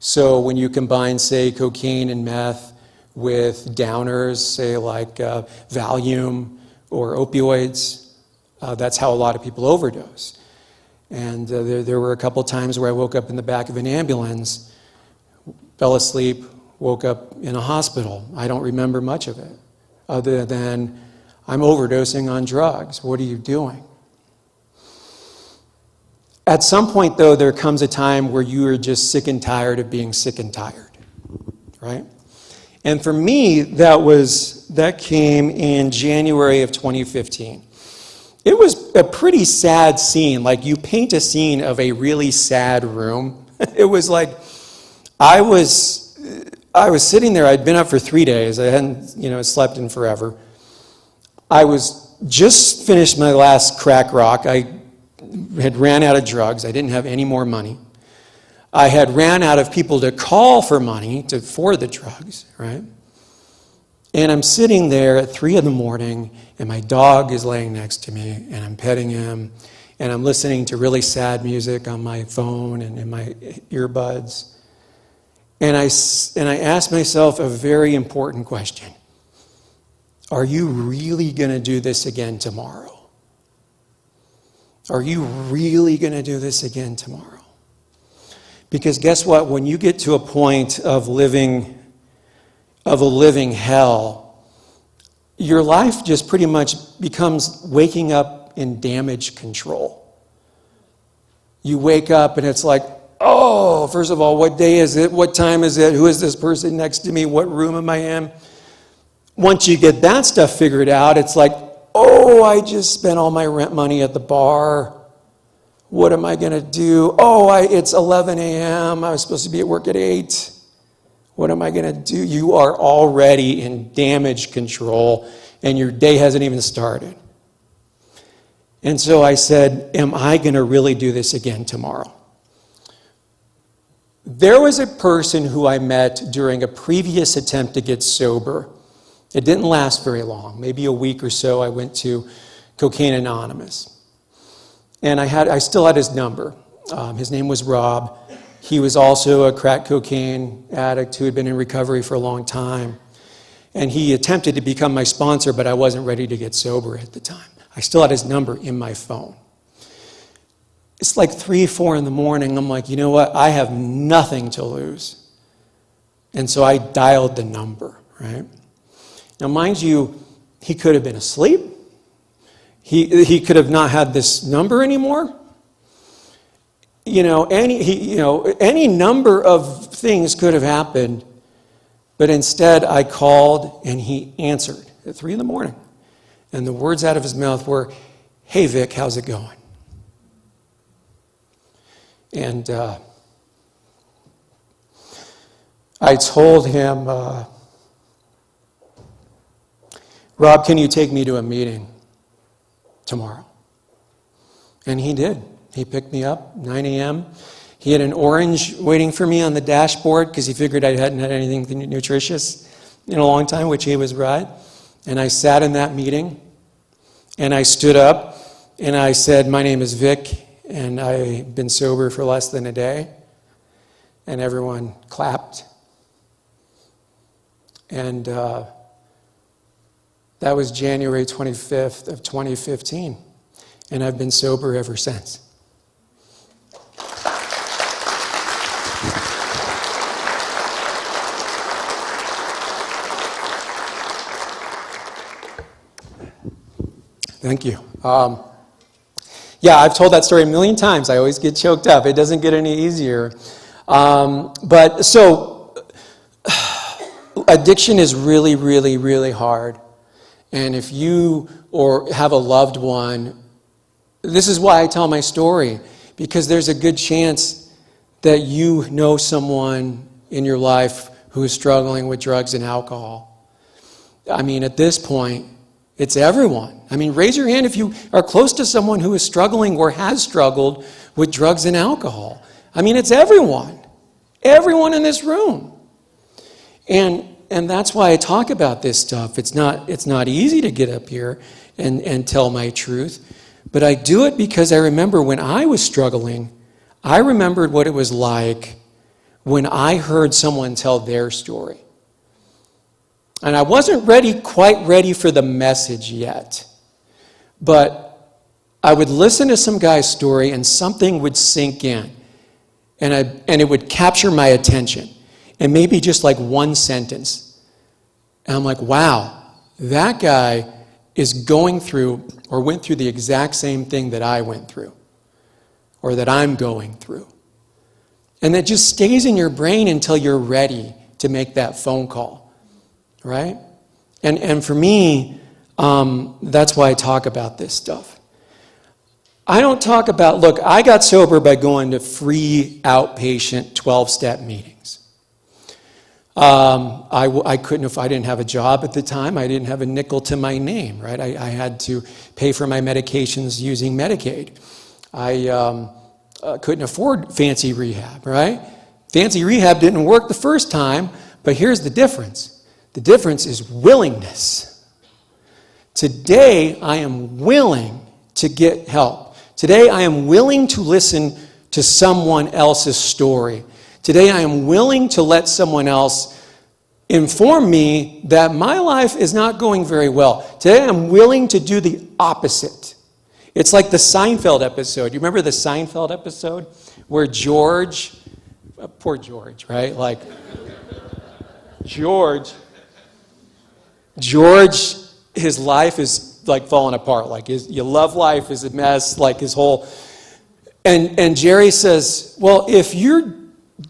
So when you combine, say, cocaine and meth with downers, say like Valium or opioids, that's how a lot of people overdose. And there were a couple times where I woke up in the back of an ambulance, fell asleep, woke up in a hospital. I don't remember much of it, other than I'm overdosing on drugs. What are you doing? At some point, though, there comes a time where you are just sick and tired of being sick and tired, right? And for me, that came in January of 2015. It was a pretty sad scene. Like, you paint a scene of a really sad room. It was like I was sitting there. I'd been up for 3 days. I hadn't, slept in forever. I was just finished my last crack rock. I had ran out of drugs. I didn't have any more money. I had ran out of people to call for money for the drugs, right? And I'm sitting there at 3 a.m, and my dog is laying next to me, and I'm petting him, and I'm listening to really sad music on my phone and in my earbuds. And I asked myself a very important question. Are you really going to do this again tomorrow? Are you really going to do this again tomorrow? Because guess what? When you get to a point of a living hell, your life just pretty much becomes waking up in damage control. You wake up and it's like, oh, first of all, what day is it? What time is it? Who is this person next to me? What room am I in? Once you get that stuff figured out, it's like, oh, I just spent all my rent money at the bar. What am I going to do? Oh, it's 11 a.m. I was supposed to be at work at 8. What am I going to do? You are already in damage control, and your day hasn't even started. And so I said, am I going to really do this again tomorrow? There was a person who I met during a previous attempt to get sober. It didn't last very long. Maybe a week or so. I went to Cocaine Anonymous. And I still had his number. His name was Rob. He was also a crack cocaine addict who had been in recovery for a long time. And he attempted to become my sponsor, but I wasn't ready to get sober at the time. I still had his number in my phone. It's like 3, 4 in the morning. I'm like, you know what? I have nothing to lose. And so I dialed the number, right? Now, mind you, he could have been asleep. He could have not had this number anymore. Any number of things could have happened, but instead I called and he answered at 3 in the morning. And the words out of his mouth were, "Hey, Vic, how's it going?" And I told him, Rob, can you take me to a meeting tomorrow? And he did. He picked me up, 9 a.m. He had an orange waiting for me on the dashboard because he figured I hadn't had anything nutritious in a long time, which he was right. And I sat in that meeting, and I stood up, and I said, my name is Vic, and I've been sober for less than a day. And everyone clapped. And that was January 25th of 2015. And I've been sober ever since. Thank you. I've told that story a million times. I always get choked up. It doesn't get any easier. Addiction is really, really, really hard. And if you or have a loved one, this is why I tell my story, because there's a good chance that you know someone in your life who is struggling with drugs and alcohol. I mean, at this point, it's everyone. I mean, raise your hand if you are close to someone who is struggling or has struggled with drugs and alcohol. I mean, it's everyone. Everyone in this room. And that's why I talk about this stuff. It's not easy to get up here and tell my truth. But I do it because I remember when I was struggling, I remembered what it was like when I heard someone tell their story. And I wasn't quite ready for the message yet. But I would listen to some guy's story and something would sink in. And it would capture my attention. And maybe just like one sentence. And I'm like, wow, that guy is going through or went through the exact same thing that I went through. Or that I'm going through. And that just stays in your brain until you're ready to make that phone call. Right? And for me, that's why I talk about this stuff. I don't talk about, look, I got sober by going to free outpatient 12-step meetings. I couldn't, if I didn't have a job at the time, I didn't have a nickel to my name, right? I had to pay for my medications using Medicaid. I couldn't afford fancy rehab, right? Fancy rehab didn't work the first time, but here's the difference. The difference is willingness. Today, I am willing to get help. Today, I am willing to listen to someone else's story. Today, I am willing to let someone else inform me that my life is not going very well. Today, I'm willing to do the opposite. It's like the Seinfeld episode. You remember the Seinfeld episode where George, poor George, right? Like, George, his life is like falling apart. Like your love life is a mess, like his whole, and Jerry says, well, if you're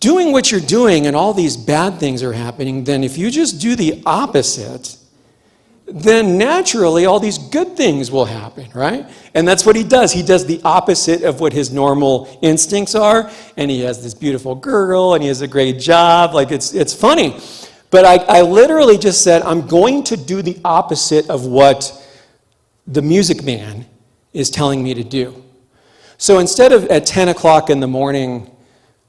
doing what you're doing and all these bad things are happening, then if you just do the opposite, then naturally all these good things will happen, right? And that's what he does. He does the opposite of what his normal instincts are, and he has this beautiful girl, and he has a great job. Like, it's funny. But I literally just said, I'm going to do the opposite of what the music man is telling me to do. So instead of at 10 o'clock in the morning,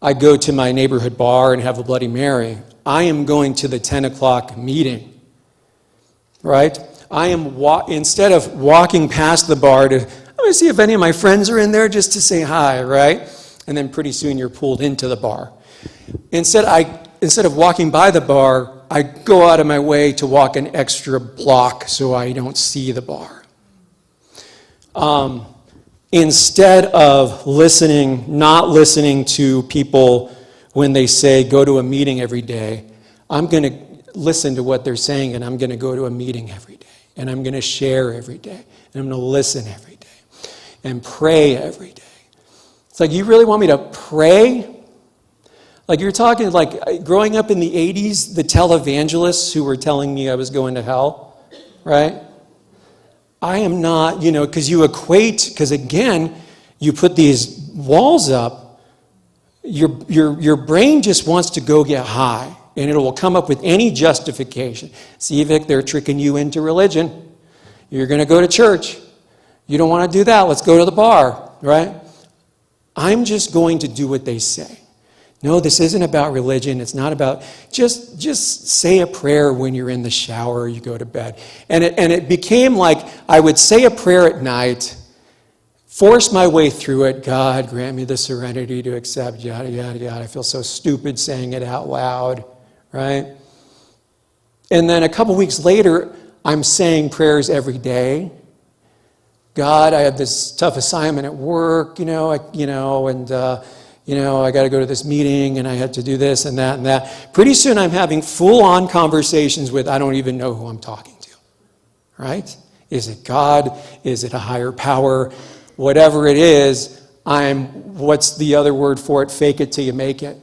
I go to my neighborhood bar and have a Bloody Mary, I am going to the 10 o'clock meeting. Right? I am, instead of walking past the bar I'm going to see if any of my friends are in there just to say hi, right? And then pretty soon you're pulled into the bar. Instead of walking by the bar, I go out of my way to walk an extra block so I don't see the bar. Instead of not listening to people when they say go to a meeting every day, I'm going to listen to what they're saying, and I'm going to go to a meeting every day, and I'm going to share every day, and I'm going to listen every day, and pray every day. It's like, you really want me to pray? Like, you're talking, like, growing up in the 80s, the televangelists who were telling me I was going to hell, right? I am not, because you equate, because again, you put these walls up, your brain just wants to go get high. And it will come up with any justification. See, Vic, they're tricking you into religion. You're going to go to church. You don't want to do that. Let's go to the bar, right? I'm just going to do what they say. No, this isn't about religion. It's not about, just say a prayer when you're in the shower or you go to bed. And it became like I would say a prayer at night, force my way through it. God, grant me the serenity to accept, yada, yada, yada. I feel so stupid saying it out loud. Right? And then a couple weeks later, I'm saying prayers every day. God, I have this tough assignment at work, I got to go to this meeting, and I had to do this and that and that. Pretty soon, I'm having full-on conversations with I don't even know who I'm talking to. Right? Is it God? Is it a higher power? Whatever it is, what's the other word for it? Fake it till you make it.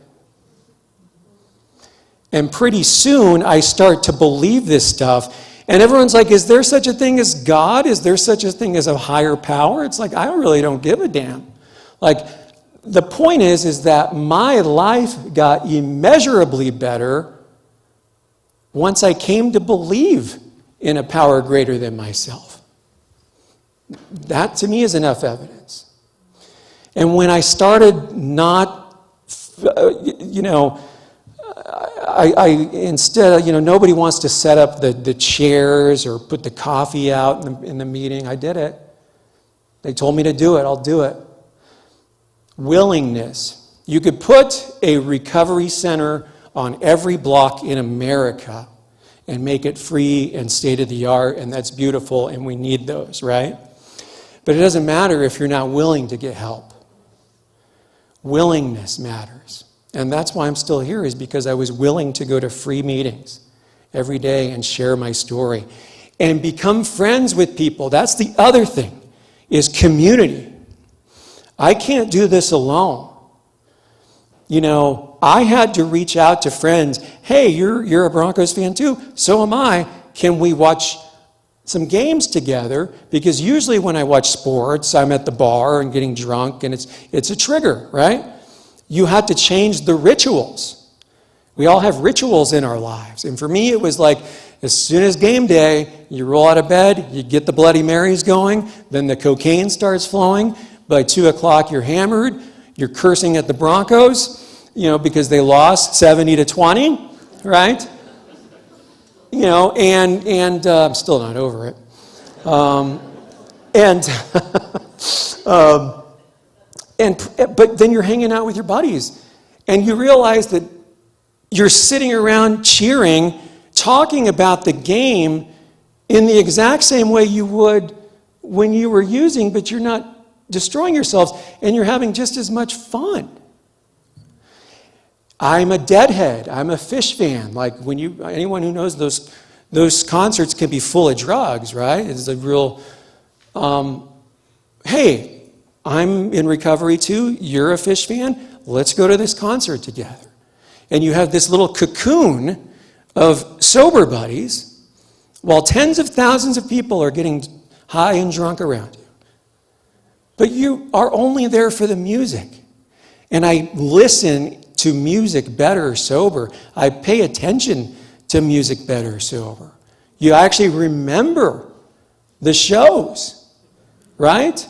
And pretty soon, I start to believe this stuff. And everyone's like, is there such a thing as God? Is there such a thing as a higher power? It's like, I really don't give a damn. Like, the point is that my life got immeasurably better once I came to believe in a power greater than myself. That, to me, is enough evidence. And when I started not, I instead, nobody wants to set up the chairs or put the coffee out in the meeting. I did it. They told me to do it. I'll do it. Willingness. You could put a recovery center on every block in America and make it free and state-of-the-art, and that's beautiful, and we need those, right? But it doesn't matter if you're not willing to get help. Willingness matters. And that's why I'm still here, is because I was willing to go to free meetings every day and share my story and become friends with people. That's the other thing, is community. I can't do this alone. I had to reach out to friends. Hey, you're a Broncos fan too? So am I. Can we watch some games together? Because usually when I watch sports, I'm at the bar and getting drunk, and it's a trigger, right? You had to change the rituals. We all have rituals in our lives. And for me, it was like, as soon as game day, you roll out of bed, you get the Bloody Marys going, then the cocaine starts flowing. By 2 o'clock, you're hammered. You're cursing at the Broncos, because they lost 70-20, right? And I'm still not over it. But then you're hanging out with your buddies, and you realize that you're sitting around cheering, talking about the game in the exact same way you would when you were using, but you're not destroying yourselves, and you're having just as much fun. I'm a Deadhead. I'm a Fish fan. Like anyone who knows those concerts can be full of drugs, right? It's a real, hey, I'm in recovery too. You're a Fish fan. Let's go to this concert together. And you have this little cocoon of sober buddies while tens of thousands of people are getting high and drunk around you. But you are only there for the music. And I listen to music better sober. I pay attention to music better sober. You actually remember the shows, right?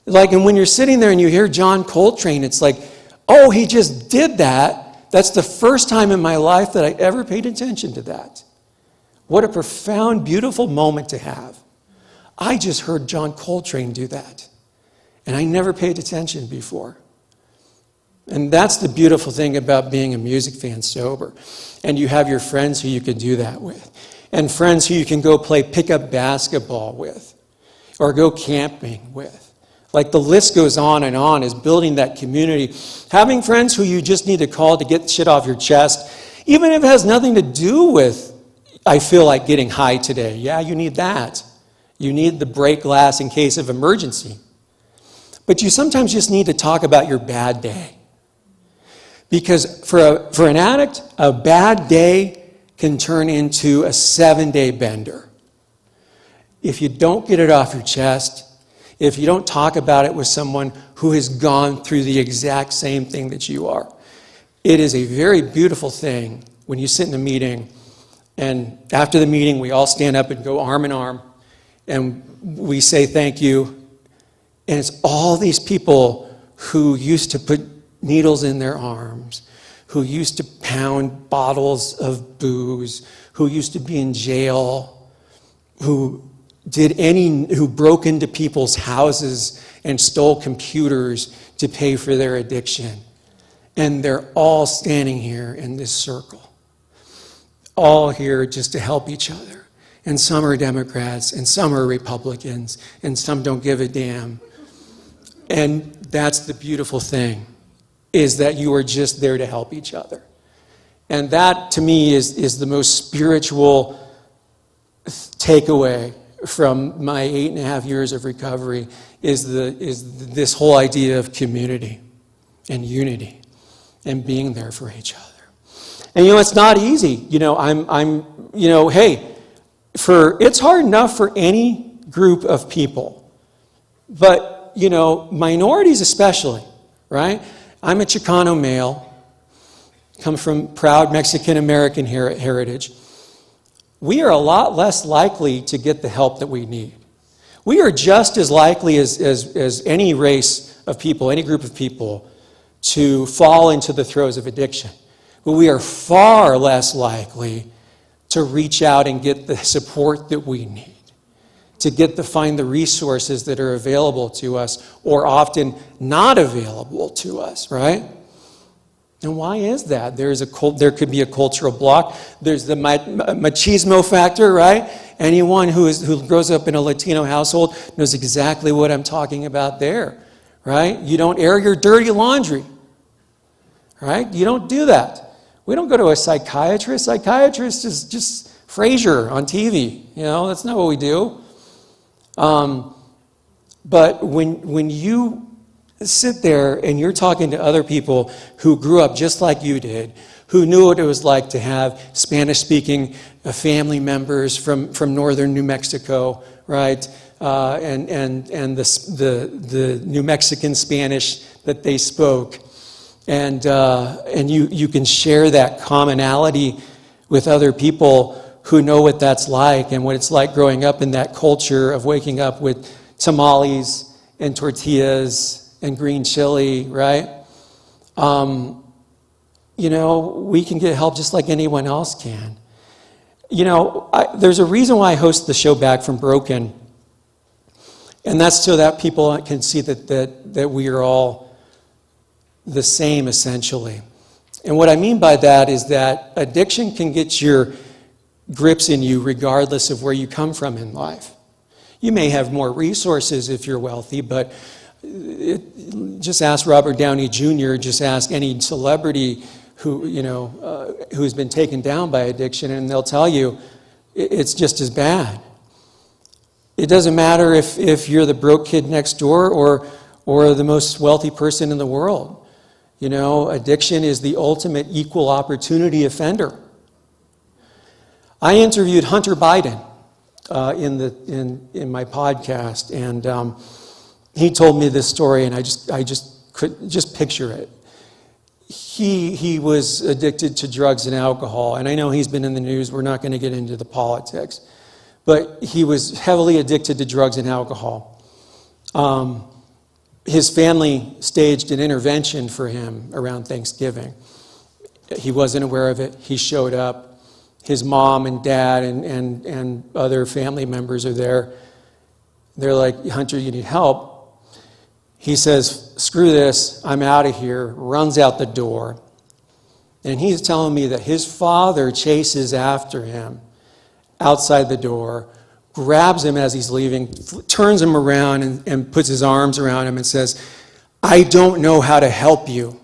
Like, and when you're sitting there and you hear John Coltrane, it's like, oh, he just did that. That's the first time in my life that I ever paid attention to that. What a profound, beautiful moment to have. I just heard John Coltrane do that. And I never paid attention before. And that's the beautiful thing about being a music fan sober. And you have your friends who you can do that with. And friends who you can go play pickup basketball with. Or go camping with. Like the list goes on is building that community. Having friends who you just need to call to get shit off your chest. Even if it has nothing to do with, I feel like getting high today. Yeah, you need that. You need the break glass in case of emergency. But you sometimes just need to talk about your bad day. Because for an addict, a bad day can turn into a 7-day bender. If you don't get it off your chest, if you don't talk about it with someone who has gone through the exact same thing that you are, it is a very beautiful thing when you sit in a meeting, and after the meeting, we all stand up and go arm in arm, and we say thank you. And it's all these people who used to put needles in their arms, who used to pound bottles of booze, who used to be in jail, who broke into people's houses and stole computers to pay for their addiction. And they're all standing here in this circle, all here just to help each other. And some are Democrats, and some are Republicans, and some don't give a damn. And that's the beautiful thing, is that you are just there to help each other. And that, to me, is the most spiritual takeaway from my 8.5 years of recovery, is this whole idea of community and unity and being there for each other. And it's not easy. It's hard enough for any group of people, but minorities especially, right? I'm a Chicano male, come from proud Mexican-American heritage. We are a lot less likely to get the help that we need. We are just as likely as any race of people, any group of people, to fall into the throes of addiction. But we are far less likely to reach out and get the support that we need, to find the resources that are available to us or often not available to us, right? And why is that? There could be a cultural block. There's the machismo factor, right? Anyone who grows up in a Latino household knows exactly what I'm talking about there, right? You don't air your dirty laundry, right? You don't do that. We don't go to a psychiatrist. Psychiatrist is just Frasier on TV. That's not what we do. But when you sit there and you're talking to other people who grew up just like you did, who knew what it was like to have Spanish-speaking family members from northern New Mexico, right? And the New Mexican Spanish that they spoke, and you can share that commonality with other people who know what that's like and what it's like growing up in that culture of waking up with tamales and tortillas and green chili, right? We can get help just like anyone else can. There's a reason why I host the show Back from Broken. And that's so that people can see that we are all the same, essentially. And what I mean by that is that addiction can get your grips in you regardless of where you come from in life. You may have more resources if you're wealthy, but just ask Robert Downey Jr., just ask any celebrity who's been taken down by addiction, and they'll tell you it's just as bad. It doesn't matter if you're the broke kid next door or the most wealthy person in the world. Addiction is the ultimate equal opportunity offender. I interviewed Hunter Biden in my podcast, and he told me this story, and I just could just picture it. He was addicted to drugs and alcohol, and I know he's been in the news. We're not going to get into the politics, but he was heavily addicted to drugs and alcohol. His family staged an intervention for him around Thanksgiving. He wasn't aware of it. He showed up. His mom and dad and other family members are there. They're like, Hunter, you need help. He says, screw this, I'm out of here, runs out the door. And he's telling me that his father chases after him outside the door, grabs him as he's leaving, turns him around and puts his arms around him and says, I don't know how to help you.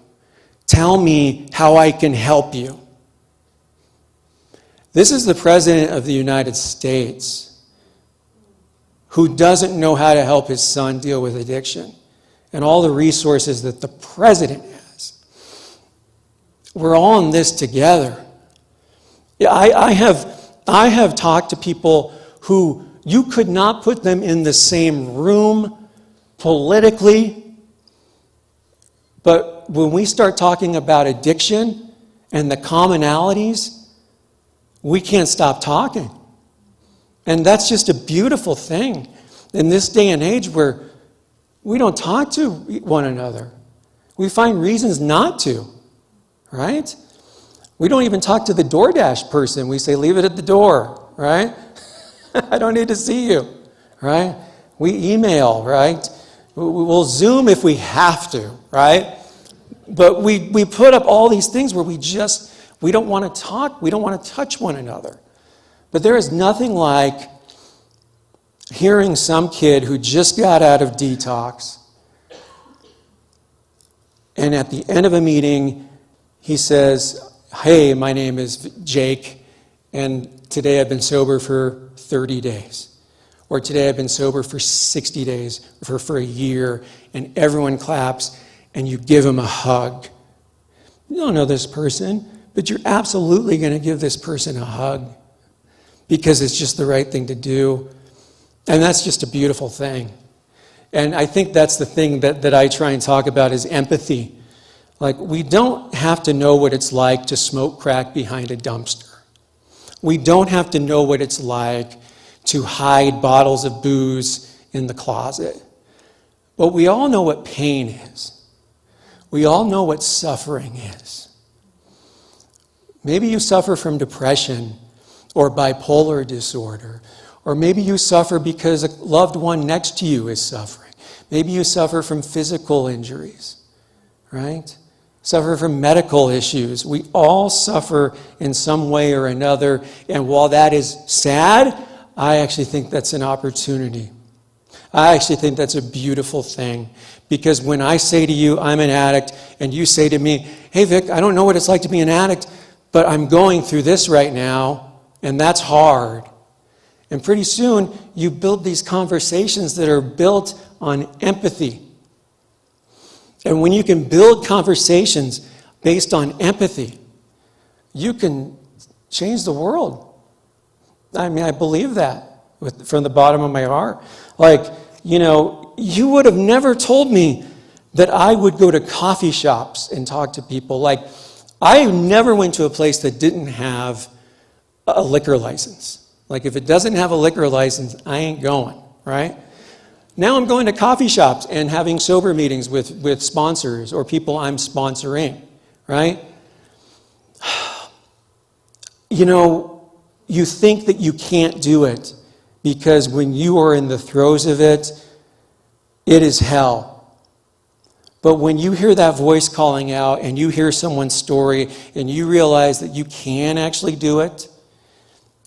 Tell me how I can help you. This is the President of the United States who doesn't know how to help his son deal with addiction and all the resources that the President has. We're all in this together. I have talked to people who you could not put them in the same room politically, but when we start talking about addiction and the commonalities, we can't stop talking. And that's just a beautiful thing in this day and age where we don't talk to one another. We find reasons not to, right? We don't even talk to the DoorDash person. We say, leave it at the door, right? I don't need to see you, right? We email, right? We'll Zoom if we have to, right? But we put up all these things where we don't want to talk, we don't want to touch one another. But there is nothing like hearing some kid who just got out of detox, and at the end of a meeting, he says, hey, my name is Jake, and today I've been sober for 30 days. Or today I've been sober for 60 days, for a year, and everyone claps, and you give him a hug. You don't know this person, but you're absolutely going to give this person a hug because it's just the right thing to do. And that's just a beautiful thing. And I think that's the thing that I try and talk about is empathy. Like, we don't have to know what it's like to smoke crack behind a dumpster. We don't have to know what it's like to hide bottles of booze in the closet. But we all know what pain is. We all know what suffering is. Maybe you suffer from depression or bipolar disorder, or maybe you suffer because a loved one next to you is suffering. Maybe you suffer from physical injuries, right? Suffer from medical issues. We all suffer in some way or another, and while that is sad, I actually think that's an opportunity. I actually think that's a beautiful thing, because when I say to you, I'm an addict, and you say to me, hey Vic, I don't know what it's like to be an addict, but I'm going through this right now, and that's hard. And pretty soon, you build these conversations that are built on empathy. And when you can build conversations based on empathy, you can change the world. I mean, I believe that from the bottom of my heart. Like, you would have never told me that I would go to coffee shops and talk to people. Like, I never went to a place that didn't have a liquor license. Like, if it doesn't have a liquor license, I ain't going, right? Now I'm going to coffee shops and having sober meetings with sponsors or people I'm sponsoring, right? You think that you can't do it because when you are in the throes of it, it is hell. But when you hear that voice calling out and you hear someone's story and you realize that you can actually do it,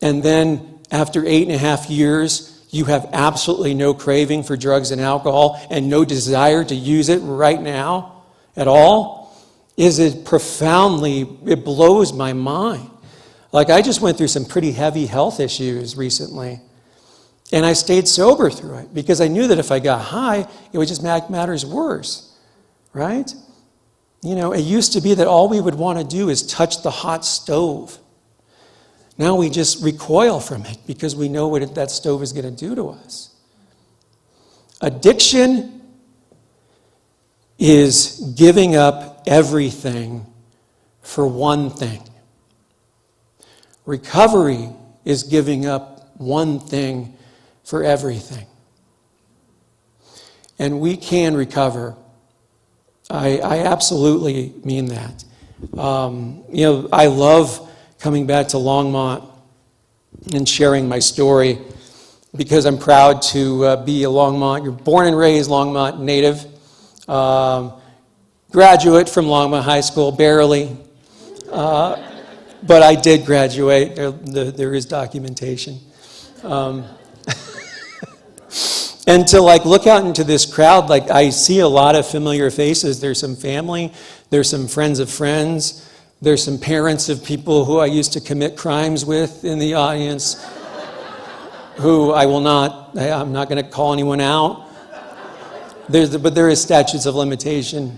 and then after 8.5 years, you have absolutely no craving for drugs and alcohol and no desire to use it right now at all, it blows my mind. Like, I just went through some pretty heavy health issues recently, and I stayed sober through it because I knew that if I got high, it would just make matters worse, right? You know, it used to be that all we would want to do is touch the hot stove. Now we just recoil from it because we know what that stove is going to do to us. Addiction is giving up everything for one thing. Recovery is giving up one thing for everything. And we can recover. I absolutely mean that. I love coming back to Longmont and sharing my story because I'm proud to be a Longmont. You're born and raised Longmont native. Graduate from Longmont High School, barely. But I did graduate. There is documentation. And to look out into this crowd, I see a lot of familiar faces. There's some family. There's some friends of friends. There's some parents of people who I used to commit crimes with in the audience, who I'm not going to call anyone out. But there is statutes of limitation.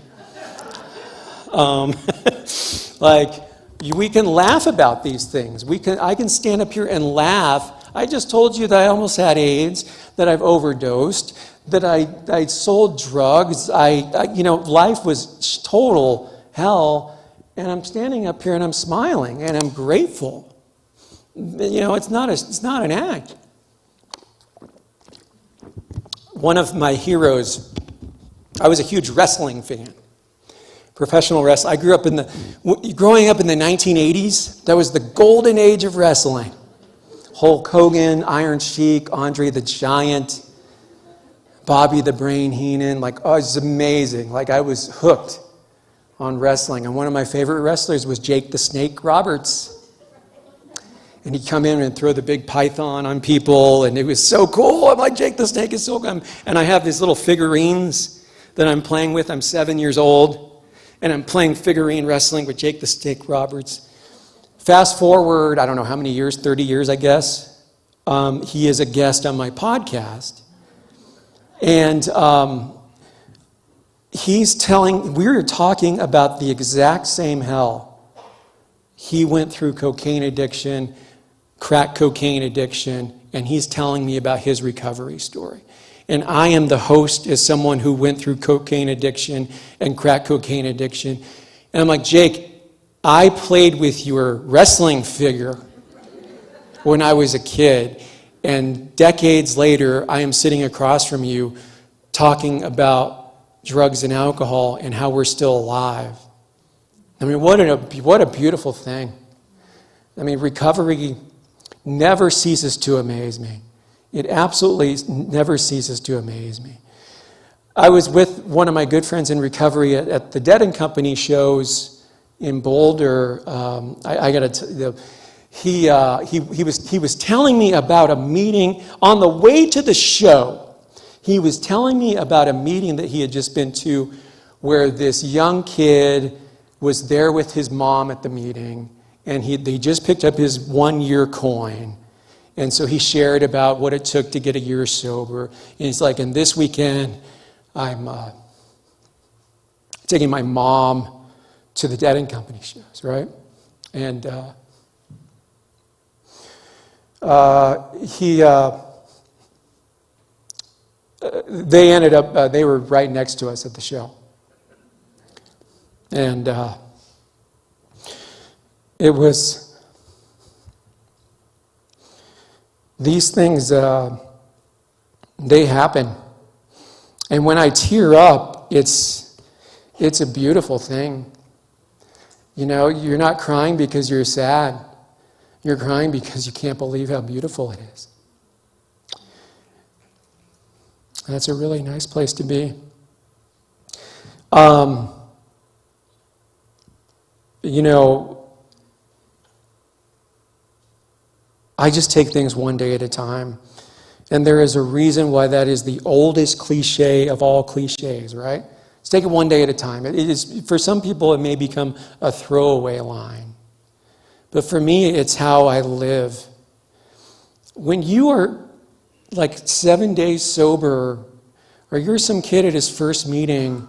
We can laugh about these things. I can stand up here and laugh. I just told you that I almost had AIDS, that I've overdosed, that I sold drugs. Life was total hell, and I'm standing up here and I'm smiling and I'm grateful. It's not an act. One of my heroes, I was a huge wrestling fan. Professional wrestling. I grew up growing up in the 1980s. That was the golden age of wrestling. Hulk Hogan, Iron Sheik, Andre the Giant, Bobby the Brain Heenan. It was amazing. I was hooked on wrestling. And one of my favorite wrestlers was Jake the Snake Roberts. And he'd come in and throw the big python on people, and it was so cool. I'm like, Jake the Snake is so cool. And I have these little figurines that I'm playing with. I'm 7 years old, and I'm playing figurine wrestling with Jake the Snake Roberts. Fast forward, I don't know how many years, 30 years, I guess. He is a guest on my podcast. And we were talking about the exact same hell. He went through cocaine addiction, crack cocaine addiction, and he's telling me about his recovery story. And I am the host as someone who went through cocaine addiction and crack cocaine addiction. And I'm like, Jake, I played with your wrestling figure when I was a kid, and decades later, I am sitting across from you talking about drugs and alcohol and how we're still alive. I mean, what a beautiful thing. I mean, recovery never ceases to amaze me. It absolutely never ceases to amaze me. I was with one of my good friends in recovery at the Dead and Company shows in Boulder. He was telling me about a meeting on the way to the show. He was telling me about a meeting that he had just been to where this young kid was there with his mom at the meeting, and he just picked up his 1-year coin. And so he shared about what it took to get a year sober. And he's like, and this weekend, I'm taking my mom to the Dead and Company shows, right? And they ended up, they were right next to us at the show. And it was, these things, they happen. And when I tear up, it's a beautiful thing. You're not crying because you're sad. You're crying because you can't believe how beautiful it is. That's a really nice place to be. You know, I just take things one day at a time. And there is a reason why that is the oldest cliche of all cliches, right? Let's take it one day at a time. It is, for some people, it may become a throwaway line. But for me, it's how I live. When you are like 7 days sober, or you're some kid at his first meeting,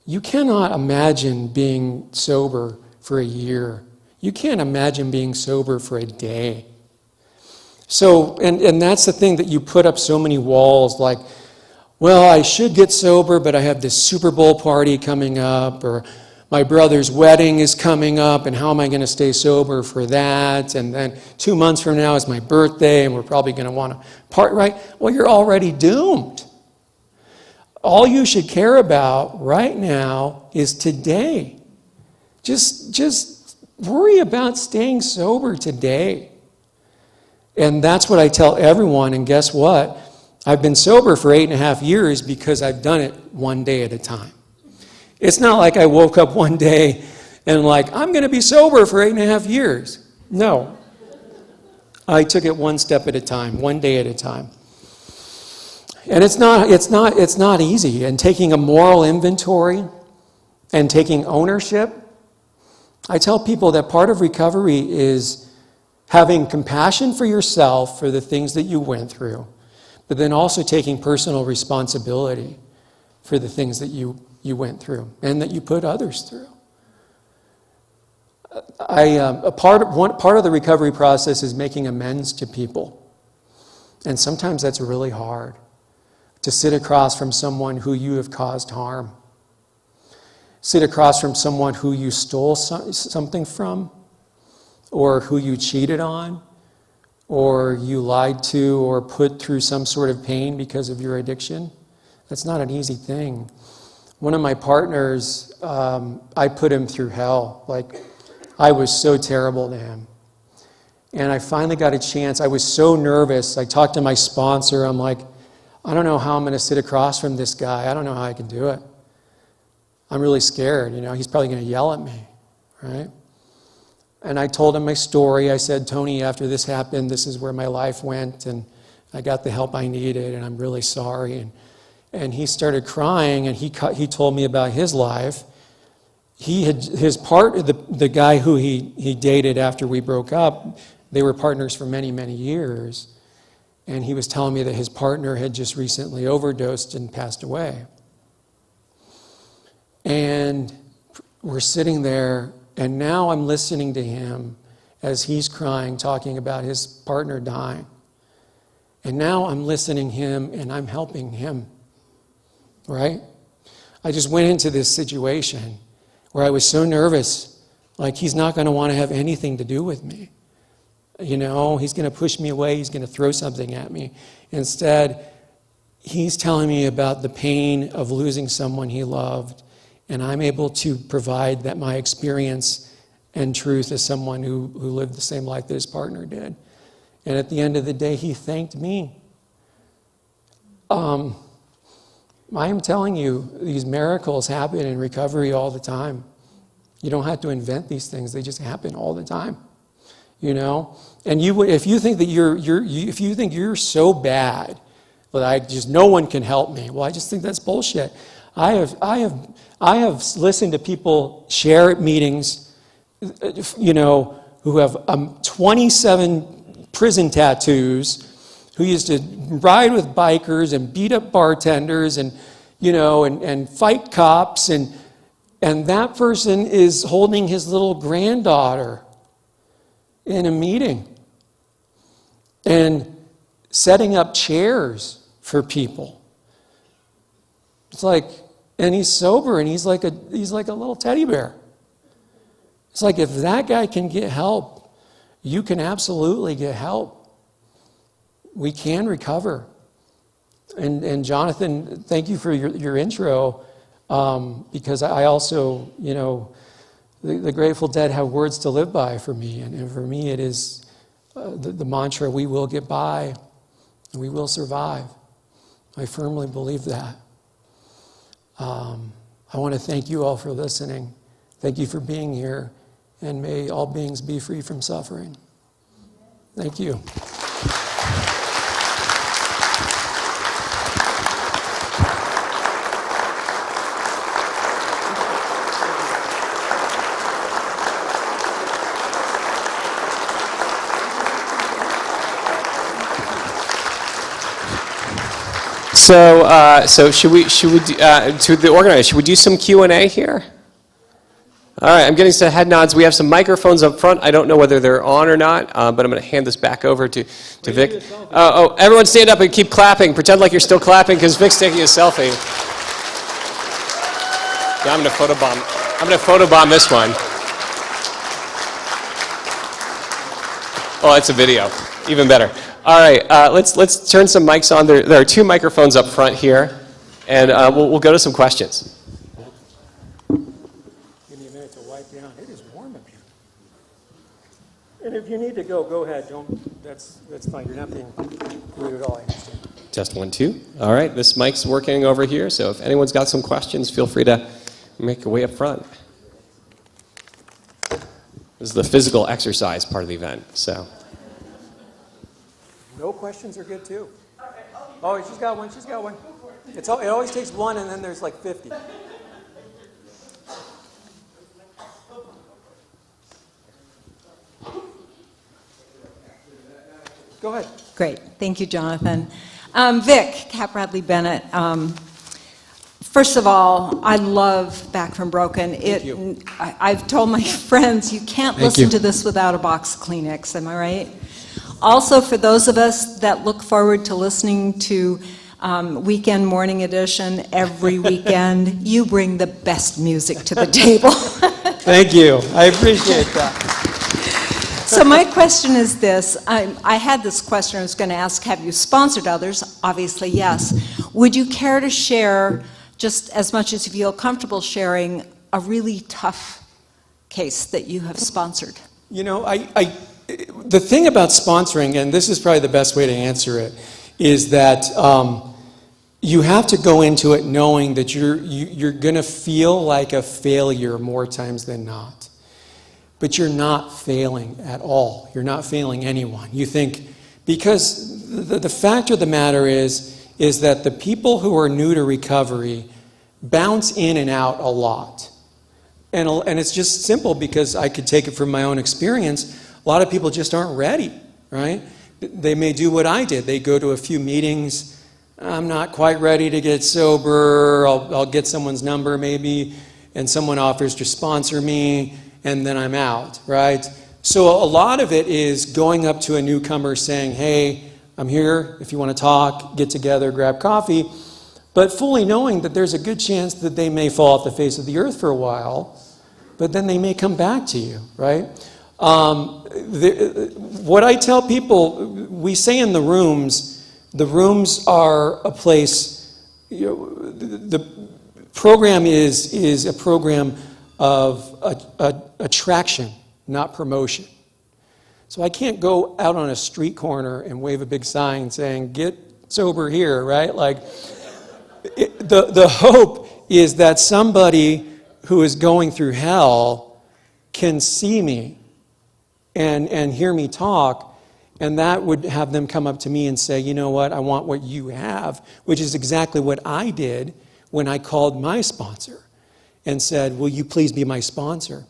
you cannot imagine being sober for a year. You can't imagine being sober for a day. So, and that's the thing, that you put up so many walls, like, well, I should get sober, but I have this Super Bowl party coming up, or my brother's wedding is coming up, and how am I going to stay sober for that? And then 2 months from now is my birthday, and we're probably going to want to party, right? Well, you're already doomed. All you should care about right now is today. Just worry about staying sober today. And that's what I tell everyone, and guess what? I've been sober for 8.5 years because I've done it one day at a time. It's not like I woke up one day and like, I'm going to be sober for 8.5 years. No. I took it one step at a time, one day at a time. And it's not easy. And taking a moral inventory and taking ownership, I tell people that part of recovery is having compassion for yourself for the things that you went through, but then also taking personal responsibility for the things that you went through and that you put others through. Part of the recovery process is making amends to people. And sometimes that's really hard, to sit across from someone who you have caused harm. Sit across from someone who you stole something from, or who you cheated on, or you lied to, or put through some sort of pain because of your addiction. That's not an easy thing. One of my partners, I put him through hell. Like, I was so terrible to him. And I finally got a chance. I was so nervous. I talked to my sponsor. I'm like, I don't know how I'm going to sit across from this guy. I don't know how I can do it. I'm really scared. You know, he's probably going to yell at me, right? And I told him my story. I said, Tony, after this happened, this is where my life went, and I got the help I needed, and I'm really sorry. And he started crying, and he told me about his life. The guy who he dated after we broke up, they were partners for many, many years. And he was telling me that his partner had just recently overdosed and passed away. And we're sitting there, and now I'm listening to him as he's crying, talking about his partner dying. And now I'm listening to him, and I'm helping him, right? I just went into this situation where I was so nervous, like he's not going to want to have anything to do with me. You know, he's going to push me away, he's going to throw something at me. Instead, he's telling me about the pain of losing someone he loved, and I'm able to provide that my experience and truth as someone who lived the same life that his partner did. And at the end of the day, he thanked me. I am telling you, these miracles happen in recovery all the time. You don't have to invent these things; they just happen all the time. You know, and if you think that if you think you're so bad that no one can help me, well, I just think that's bullshit. I have listened to people share at meetings, you know, who have 27 prison tattoos, who used to ride with bikers and beat up bartenders and, you know, and fight cops, and that person is holding his little granddaughter in a meeting and setting up chairs for people. It's like, and he's sober, and he's like a little teddy bear. It's like, if that guy can get help, you can absolutely get help. We can recover. And Jonathan, thank you for your intro, because I also, you know, the Grateful Dead have words to live by for me, and for me it is the mantra, we will get by, and we will survive. I firmly believe that. I want to thank you all for listening. Thank you for being here, and may all beings be free from suffering. Thank you. So should we to the organizer, should we do some Q&A here? All right, I'm getting some head nods. We have some microphones up front. I don't know whether they're on or not, but I'm going to hand this back over to Vic. Everyone stand up and keep clapping. Pretend like you're still clapping because Vic's taking a selfie. Yeah, I'm going to photobomb this one. Oh, that's a video. Even better. All right, let's turn some mics on. There are two microphones up front here, and we'll go to some questions. Give me a minute to wipe down. It is warm up here. And if you need to go ahead. That's fine. You're not being rude at all. I understand. Test 1, 2. All right, this mic's working over here, so if anyone's got some questions, feel free to make your way up front. This is the physical exercise part of the event, so. No questions are good too. Oh, she's got one. It always takes one, and then there's like 50. Go ahead. Great. Thank you, Jonathan. Vic, Cap Bradley Bennett. First of all, I love Back from Broken. Thank you. I've told my friends, you can't Thank listen you. to this without a box of Kleenex, am I right? Also, for those of us that look forward to listening to Weekend Morning Edition every weekend, you bring the best music to the table. Thank you. I appreciate that. So my question is this. I had this question I was going to ask, have you sponsored others? Obviously, yes. Would you care to share, just as much as you feel comfortable sharing, a really tough case that you have sponsored? You know, the thing about sponsoring, and this is probably the best way to answer it, is that you have to go into it knowing that you're going to feel like a failure more times than not. But you're not failing at all. You're not failing anyone. You think, because the fact of the matter is that the people who are new to recovery bounce in and out a lot. And it's just simple, because I could take it from my own experience. A lot of people just aren't ready, right? They may do what I did. They go to a few meetings. I'm not quite ready to get sober. I'll get someone's number maybe, and someone offers to sponsor me, and then I'm out, right? So a lot of it is going up to a newcomer saying, hey, I'm here. If you want to talk, get together, grab coffee. But fully knowing that there's a good chance that they may fall off the face of the earth for a while, but then they may come back to you, right? What I tell people, we say in the rooms are a place, the program is a program of attraction, not promotion. So I can't go out on a street corner and wave a big sign saying, get sober here, right? Like, the hope is that somebody who is going through hell can see me and hear me talk, and that would have them come up to me and say, you know what, I want what you have, which is exactly what I did when I called my sponsor and said, will you please be my sponsor?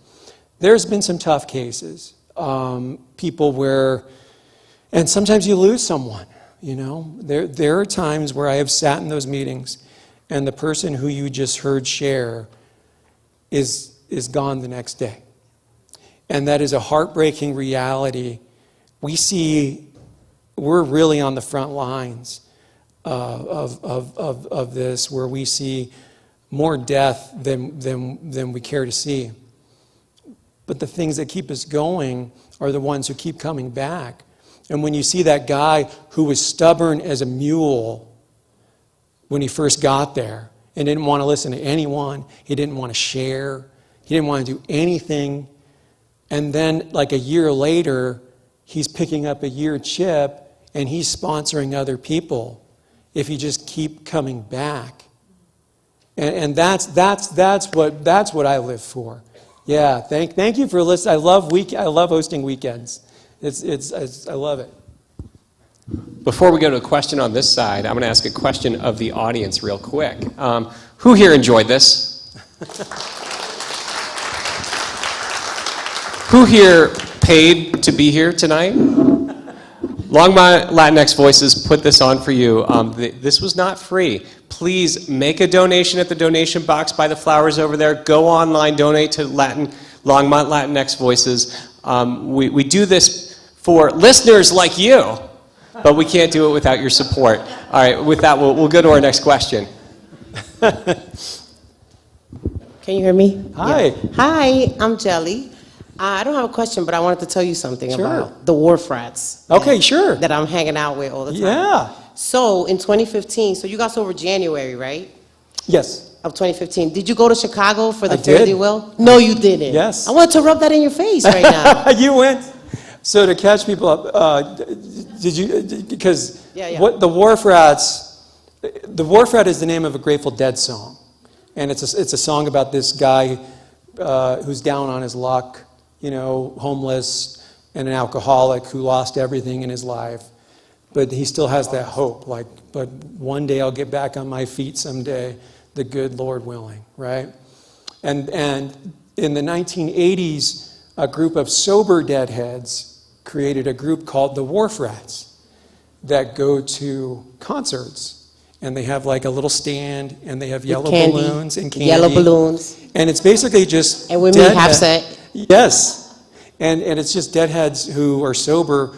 There's been some tough cases, people where, and sometimes you lose someone, you know. There are times where I have sat in those meetings and the person who you just heard share is gone the next day. And that is a heartbreaking reality. We're really on the front lines of this, where we see more death than we care to see. But the things that keep us going are the ones who keep coming back. And when you see that guy who was stubborn as a mule when he first got there and didn't want to listen to anyone, he didn't want to share, he didn't want to do anything, and then like a year later, he's picking up a year chip and he's sponsoring other people. if you just keep coming back. And that's what I live for. Yeah, thank you for listening. I love hosting weekends. I love it. Before we go to a question on this side, I'm going to ask a question of the audience real quick. Who here enjoyed this? Who here paid to be here tonight? Longmont Latinx Voices put this on for you. This was not free. Please make a donation at the donation box by the flowers over there. Go online, donate to Longmont Latinx Voices. We do this for listeners like you, but we can't do it without your support. All right, with that, we'll go to our next question. Can you hear me? Hi. Yeah. Hi, I'm Jelly. I don't have a question, but I wanted to tell you something about the wharf rats. Okay, sure. That I'm hanging out with all the time. Yeah. So in 2015, so you got sober January, right? Yes. Of 2015. Did you go to Chicago for the I Fare did. Thee Well? No, you didn't. Yes. I want to rub that in your face right now. You went. So to catch people up, did you? Because Yeah. what the Wharf Rats, the Wharf Rat is the name of a Grateful Dead song, and it's a song about this guy who's down on his luck, homeless and an alcoholic who lost everything in his life, but he still has that hope. But one day I'll get back on my feet someday, the good Lord willing, right? And in the 1980s, a group of sober deadheads created a group called the Wharf Rats that go to concerts, and they have like a little stand, and they have yellow candy, balloons and candy. Yellow balloons. And it's basically just And women half set. Yes, and it's just deadheads who are sober,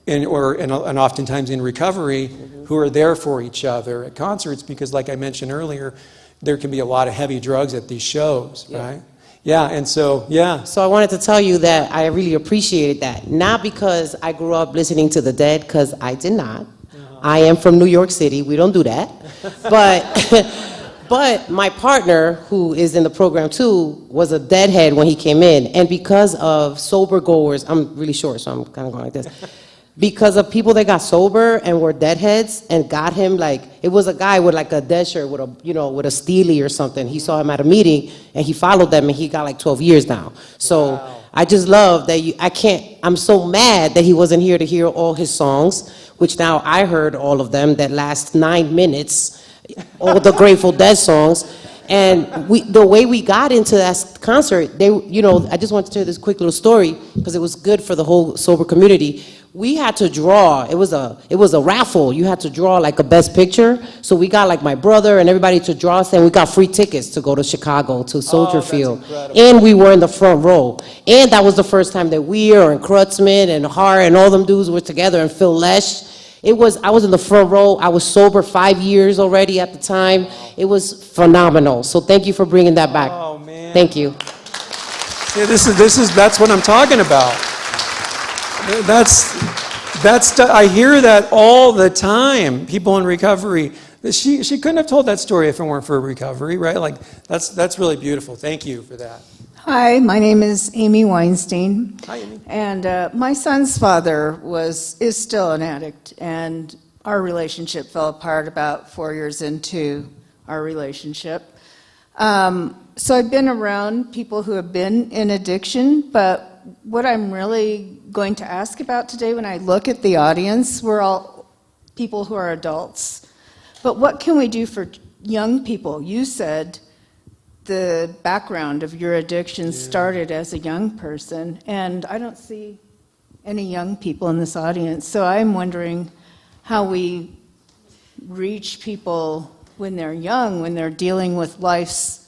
and oftentimes in recovery, who are there for each other at concerts, because like I mentioned earlier, there can be a lot of heavy drugs at these shows, right? Yeah, and so, yeah. So I wanted to tell you that I really appreciated that. Not because I grew up listening to the Dead, because I did not. I am from New York City. We don't do that. But my partner, who is in the program too, was a Deadhead when he came in. And because of sober goers, I'm really short, so I'm kind of going like this. Because of people that got sober and were deadheads and got him, it was a guy with like a dead shirt with with a steely or something. He saw him at a meeting and he followed them, and he got like 12 years now. So I just love that I'm so mad that he wasn't here to hear all his songs, which now I heard all of them that last 9 minutes, all the Grateful Dead songs. And the way we got into that concert, I just want to tell this quick little story because it was good for the whole sober community. We had to draw. It was a raffle. You had to draw like a best picture. So we got like my brother and everybody to draw us, and we got free tickets to go to Chicago to Soldier Field. And we were in the front row. And that was the first time that Weir and Kreutzmann and Hart and all them dudes were together, and Phil Lesh. I was in the front row. I was sober 5 years already at the time. It was phenomenal. So thank you for bringing that back. Oh, man. Thank you. Yeah, that's what I'm talking about. I hear that all the time. People in recovery. She couldn't have told that story if it weren't for recovery, right? That's really beautiful. Thank you for that. Hi, my name is Amy Weinstein. Hi, Amy. And my son's father is still an addict, and our relationship fell apart about 4 years into our relationship. So I've been around people who have been in addiction, but what I'm really going to ask about today, when I look at the audience, we're all people who are adults. But what can we do for young people? You said the background of your addiction started as a young person, and I don't see any young people in this audience, so I'm wondering how we reach people when they're young, when they're dealing with life's,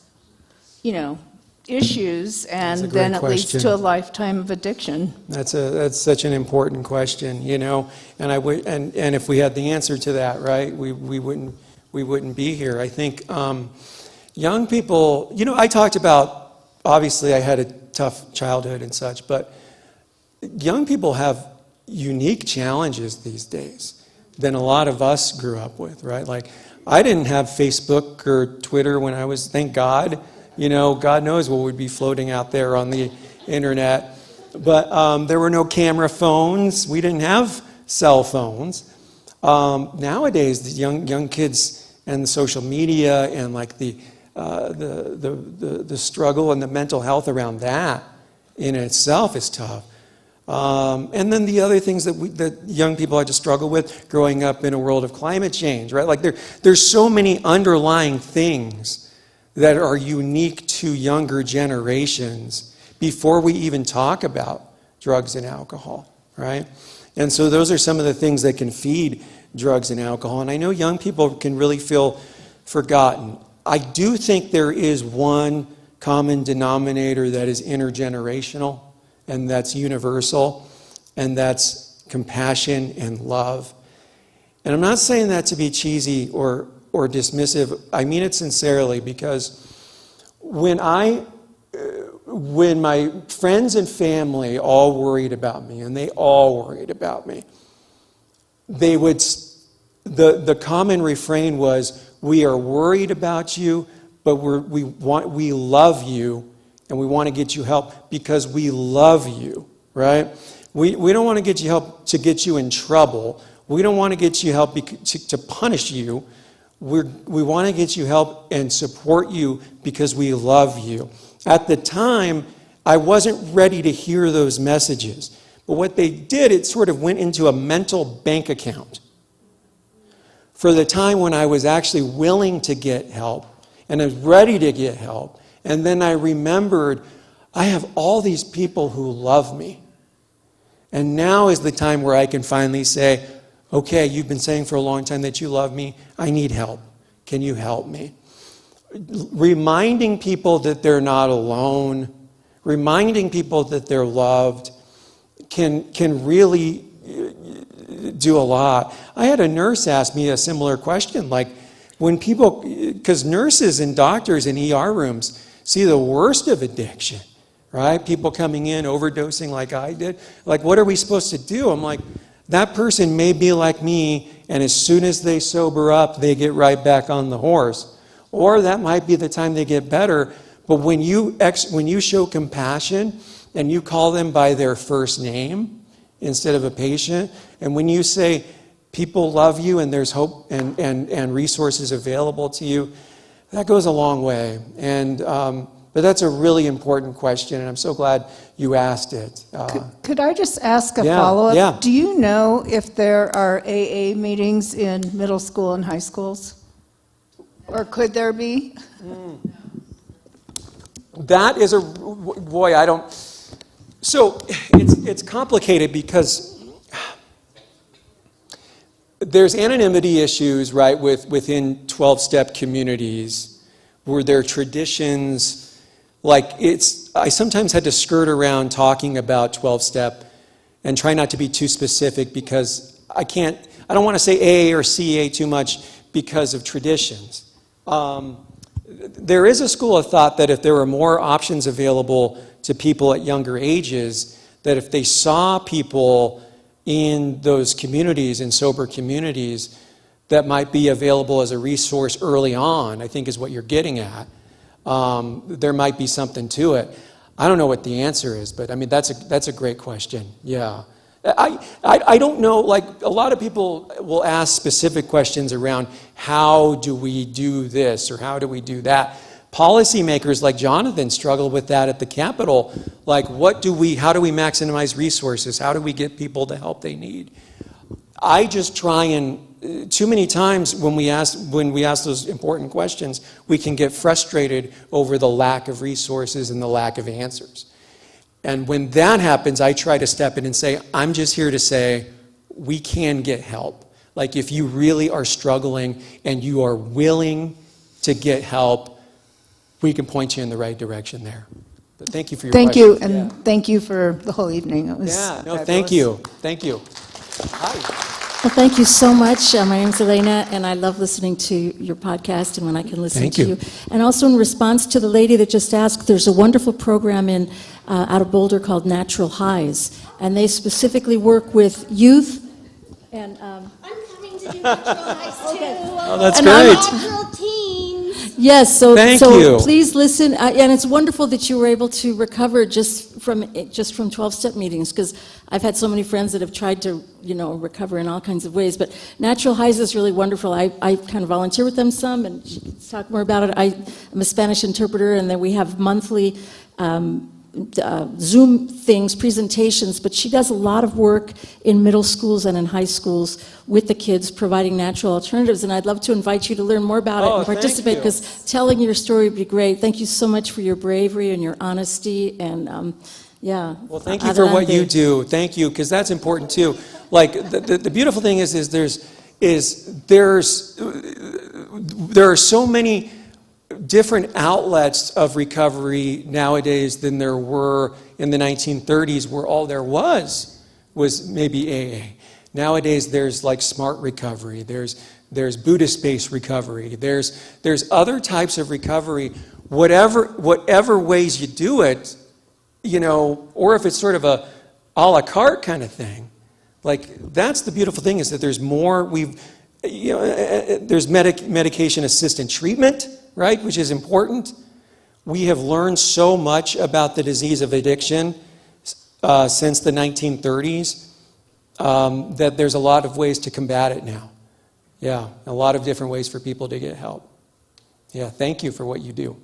issues, and then it leads to a lifetime of addiction. That's such an important question, and if we had the answer to that, right, we wouldn't be here. I think young people, I talked about, obviously I had a tough childhood and such, but young people have unique challenges these days than a lot of us grew up with, right? Like, I didn't have Facebook or Twitter when I was, thank God, God knows what would be floating out there on the internet. But there were no camera phones. We didn't have cell phones. Nowadays, the young kids and the social media and like the struggle and the mental health around that in itself is tough. And then the other things that young people had to struggle with growing up in a world of climate change, right? Like there's so many underlying things that are unique to younger generations before we even talk about drugs and alcohol, right? And so those are some of the things that can feed drugs and alcohol. And I know young people can really feel forgotten. I do think there is one common denominator that is intergenerational, and that's universal, and that's compassion and love. And I'm not saying that to be cheesy or dismissive. I mean it sincerely, because when my friends and family all worried about me, and they all worried about me, the common refrain was, we are worried about you, but we love you, and we want to get you help because we love you, right? We don't want to get you help to get you in trouble. We don't want to get you help to punish you. We want to get you help and support you because we love you. At the time, I wasn't ready to hear those messages. But what they did, it sort of went into a mental bank account for the time when I was actually willing to get help and I was ready to get help. And then I remembered, I have all these people who love me. And now is the time where I can finally say, okay, you've been saying for a long time that you love me. I need help. Can you help me? Reminding people that they're not alone, reminding people that they're loved can really do a lot. I had a nurse ask me a similar question, like when people, because nurses and doctors in ER rooms see the worst of addiction, right? People coming in, overdosing like I did. Like, what are we supposed to do? I'm like, that person may be like me, and as soon as they sober up, they get right back on the horse. Or that might be the time they get better. But when you show compassion and you call them by their first name instead of a patient, and when you say people love you and there's hope and resources available to you, that goes a long way. And but that's a really important question, and I'm so glad you asked it. Could I just ask a Yeah, follow-up? yeah. Do you know if there are AA meetings in middle school and high schools? Or could there be? That is boy, I don't. So it's complicated because there's anonymity issues, right, within 12-step communities where there are traditions. Like I sometimes had to skirt around talking about 12-step and try not to be too specific because I don't want to say A or CA too much because of traditions. There is a school of thought that if there were more options available to people at younger ages, that if they saw people in those communities, in sober communities, that might be available as a resource early on, I think is what you're getting at. There might be something to it. I don't know what the answer is, but I mean, that's a great question. Yeah. I don't know, like a lot of people will ask specific questions around how do we do this or how do we do that. Policymakers like Jonathan struggle with that at the Capitol. Like how do we maximize resources? How do we get people the help they need? I just try and, too many times when we ask those important questions, we can get frustrated over the lack of resources and the lack of answers. And when that happens, I try to step in and say, I'm just here to say, we can get help. Like if you really are struggling and you are willing to get help, we can point you in the right direction there. But thank you for your question. Thank you, and thank you for the whole evening. It was thank fabulous. you. Thank you. Hi. Well, thank you so much. My name's Elena, and I love listening to your podcast and when I can listen to you. And also in response to the lady that just asked, there's a wonderful program out of Boulder called Natural Highs, and they specifically work with youth. And I'm coming to do natural highs too. Oh, that's And great. natural teens. Yes, so Thank so you. please listen, and it's wonderful that you were able to recover just from 12-step meetings, because I've had so many friends that have tried to, recover in all kinds of ways. But Natural Highs is really wonderful. I kind of volunteer with them some, and she can talk more about it. I'm a Spanish interpreter, and then we have monthly Zoom things, presentations, but she does a lot of work in middle schools and in high schools with the kids, providing natural alternatives, and I'd love to invite you to learn more about it and thank participate, you. because telling your story would be great. Thank you so much for your bravery and your honesty, and yeah. Well, thank you for what you do. Thank you, because that's important too. Like the beautiful thing is there are so many different outlets of recovery nowadays than there were in the 1930s, where all there was maybe AA. Nowadays, there's like smart recovery. There's Buddhist-based recovery. There's other types of recovery. Whatever ways you do it, or if it's sort of a la carte kind of thing. Like, that's the beautiful thing, is that there's more. There's medication-assisted treatment, right, which is important. We have learned so much about the disease of addiction since the 1930s that there's a lot of ways to combat it now. Yeah, a lot of different ways for people to get help. Yeah, thank you for what you do.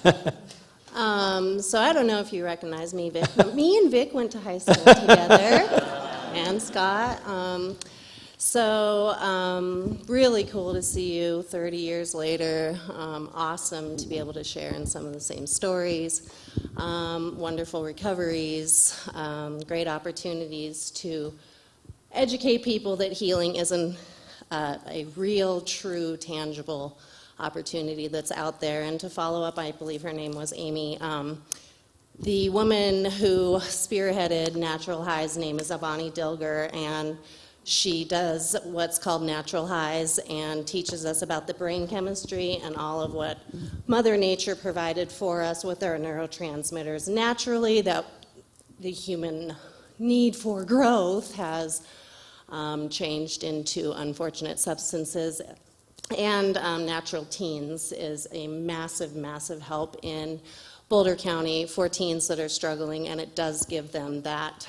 So I don't know if you recognize me, Vic, but me and Vic went to high school together, and Scott. Really cool to see you 30 years later. Awesome to be able to share in some of the same stories. Wonderful recoveries, great opportunities to educate people that healing isn't a real, true, tangible opportunity that's out there. And to follow up, I believe her name was Amy. The woman who spearheaded Natural Highs' name is Avani Dilger, and she does what's called Natural Highs and teaches us about the brain chemistry and all of what Mother Nature provided for us with our neurotransmitters naturally, that the human need for growth has changed into unfortunate substances. And Natural Teens is a massive, massive help in Boulder County for teens that are struggling, and it does give them that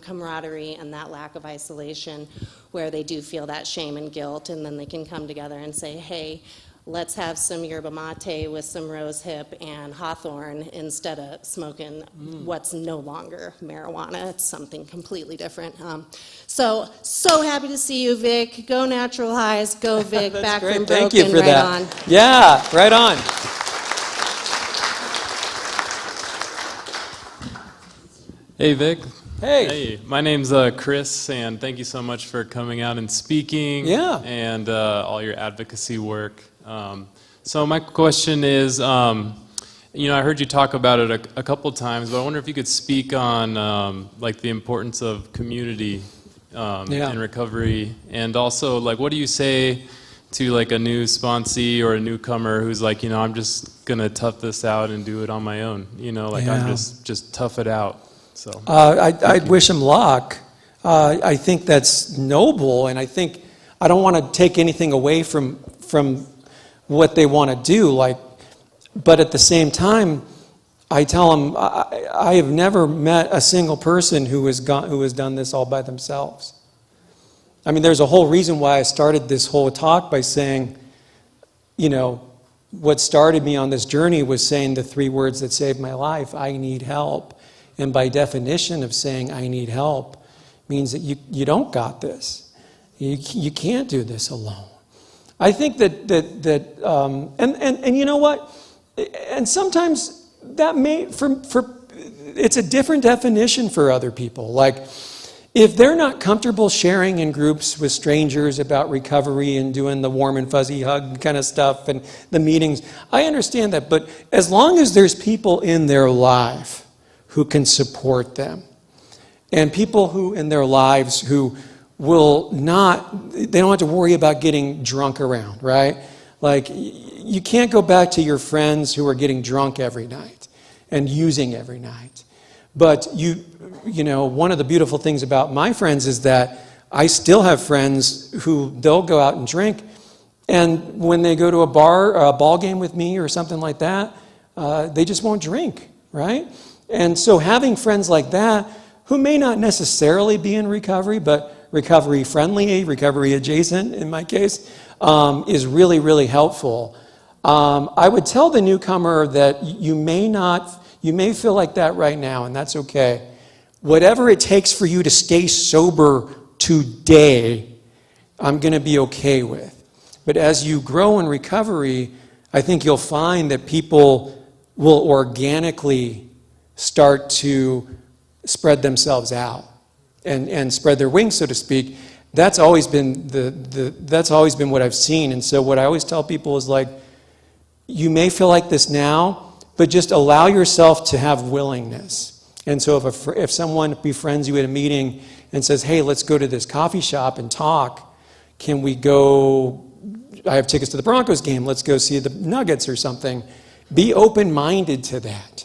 camaraderie and that lack of isolation where they do feel that shame and guilt, and then they can come together and say, hey, let's have some yerba mate with some rosehip and hawthorn instead of smoking what's no longer marijuana. It's something completely different. So happy to see you, Vic. Go Natural Highs. Go, Vic. Back great. from Thank broken. you for right that. on. Yeah, right on. Hey, Vic. Hey. My name's Chris, and thank you so much for coming out and speaking. Yeah. And all your advocacy work. So my question is, I heard you talk about it a couple times, but I wonder if you could speak on like the importance of community in recovery, and also like what do you say to like a new sponsee or a newcomer who's like, I'm just gonna tough this out and do it on my own. I'm just tough it out. So I'd wish him luck. I think that's noble, and I think I don't want to take anything away from what they want to do. But at the same time, I tell them I have never met a single person who has done this all by themselves. I mean, there's a whole reason why I started this whole talk by saying, what started me on this journey was saying the 3 words that saved my life: I need help. And by definition of saying I need help means that you don't got this. You can't do this alone. I think that and you know what? And sometimes that it's a different definition for other people. Like, if they're not comfortable sharing in groups with strangers about recovery and doing the warm and fuzzy hug kind of stuff and the meetings, I understand that. But as long as there's people in their life who can support them, and people who in their lives who they don't have to worry about getting drunk around, right? Like, you can't go back to your friends who are getting drunk every night and using every night. But one of the beautiful things about my friends is that I still have friends who they'll go out and drink, And when they go to a ball game with me or something like that, they just won't drink, right? And so having friends like that, who may not necessarily be in recovery, but recovery friendly, recovery adjacent in my case, is really, really helpful. I would tell the newcomer that you may feel like that right now, and that's okay. Whatever it takes for you to stay sober today, I'm going to be okay with. But as you grow in recovery, I think you'll find that people will organically start to spread themselves out and spread their wings, so to speak. That's always been that's always been what I've seen. And so what I always tell people is like, you may feel like this now, but just allow yourself to have willingness. And so if someone befriends you at a meeting and says, hey, let's go to this coffee shop and talk, can we go, I have tickets to the Broncos game, let's go see the Nuggets or something. Be open-minded to that,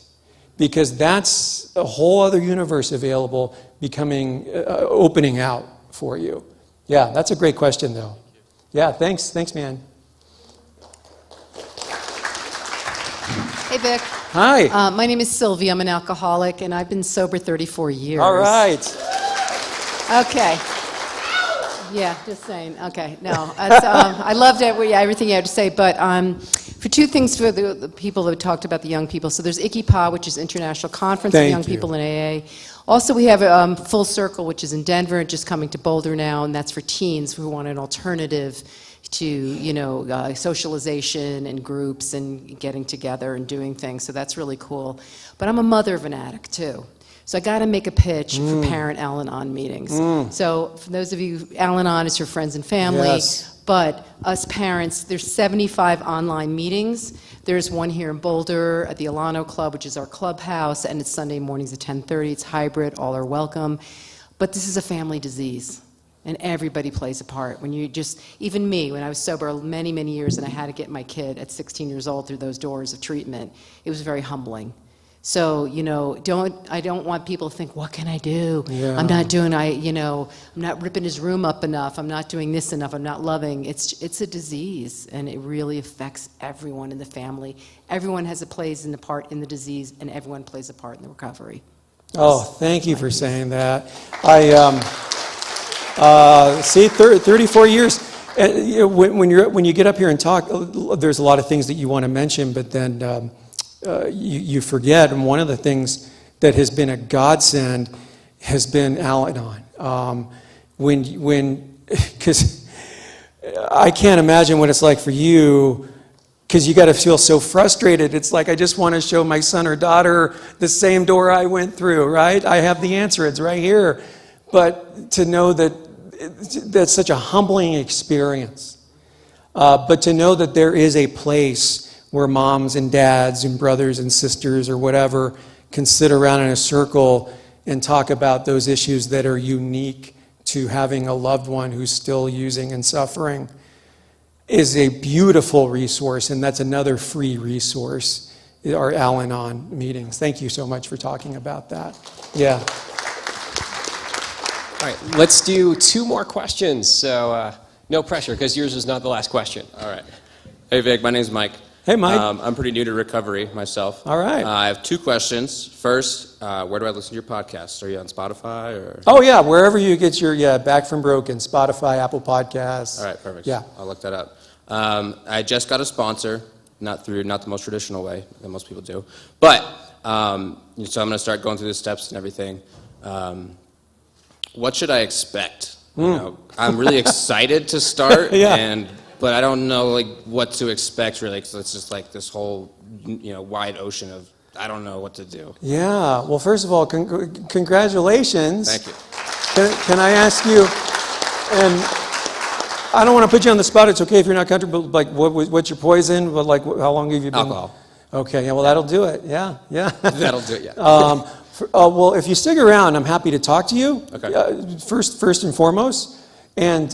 because that's a whole other universe available opening out for you. Yeah, that's a great question, though. Yeah, thanks, man. Hey, Vic. Hi. My name is Sylvia. I'm an alcoholic, and I've been sober 34 years. All right. Okay. Yeah, just saying. Okay, no. I loved everything you had to say, but for two things for the people who talked about the young people. So there's ICIPA, which is International Conference of Young People in AA. Also, we have Full Circle, which is in Denver, just coming to Boulder now, and that's for teens who want an alternative to, socialization and groups and getting together and doing things. So that's really cool. But I'm a mother of an addict, too. So I got to make a pitch for parent Al-Anon meetings. So for those of you, Al-Anon is for friends and family. Yes. But us parents, there's 75 online meetings. There's one here in Boulder at the Alano Club, which is our clubhouse, and it's Sunday mornings at 10:30. It's hybrid, all are welcome. But this is a family disease, and everybody plays a part. When you even me, when I was sober many, many years, and I had to get my kid at 16 years old through those doors of treatment, it was very humbling. So, I don't want people to think, what can I do? Yeah. I'm not ripping his room up enough. I'm not doing this enough. I'm not loving. It's a disease, and it really affects everyone in the family. Everyone plays a part in the disease, and everyone plays a part in the recovery. Oh, thank you for saying that. 34 years. When you get up here and talk, there's a lot of things that you want to mention, but then you forget. And one of the things that has been a godsend has been Al-Anon. Because I can't imagine what it's like for you, because you got to feel so frustrated. It's like, I just want to show my son or daughter the same door I went through, right? I have the answer, it's right here. But to know that that's such a humbling experience. But to know that there is a place where moms and dads and brothers and sisters or whatever can sit around in a circle and talk about those issues that are unique to having a loved one who's still using and suffering is a beautiful resource, and that's another free resource, our Al-Anon meetings. Thank you so much for talking about that. Yeah. All right, let's do two more questions. So no pressure, because yours is not the last question. All right. Hey, Vic, my name's Mike. Hey, Mike. I'm pretty new to recovery myself. All right. I have two questions. First, where do I listen to your podcast? Are you on Spotify or? Oh, yeah, wherever you get your, Back from Broken, Spotify, Apple Podcasts. All right, perfect. Yeah. I'll look that up. I just got a sponsor, not the most traditional way that most people do. But, so I'm going to start going through the steps and everything. What should I expect? I'm really excited to start, Yeah. But I don't know what to expect really, because it's just like this whole wide ocean of I don't know what to do. Yeah. Well, first of all, congratulations. Thank you. Can I ask you? And I don't want to put you on the spot. It's okay if you're not comfortable. Like, what's your poison? But how long have you been? Alcohol. Okay. Yeah. Well, that'll do it. Yeah. That'll do it. Yeah. Well, if you stick around, I'm happy to talk to you. Okay. First and foremost, and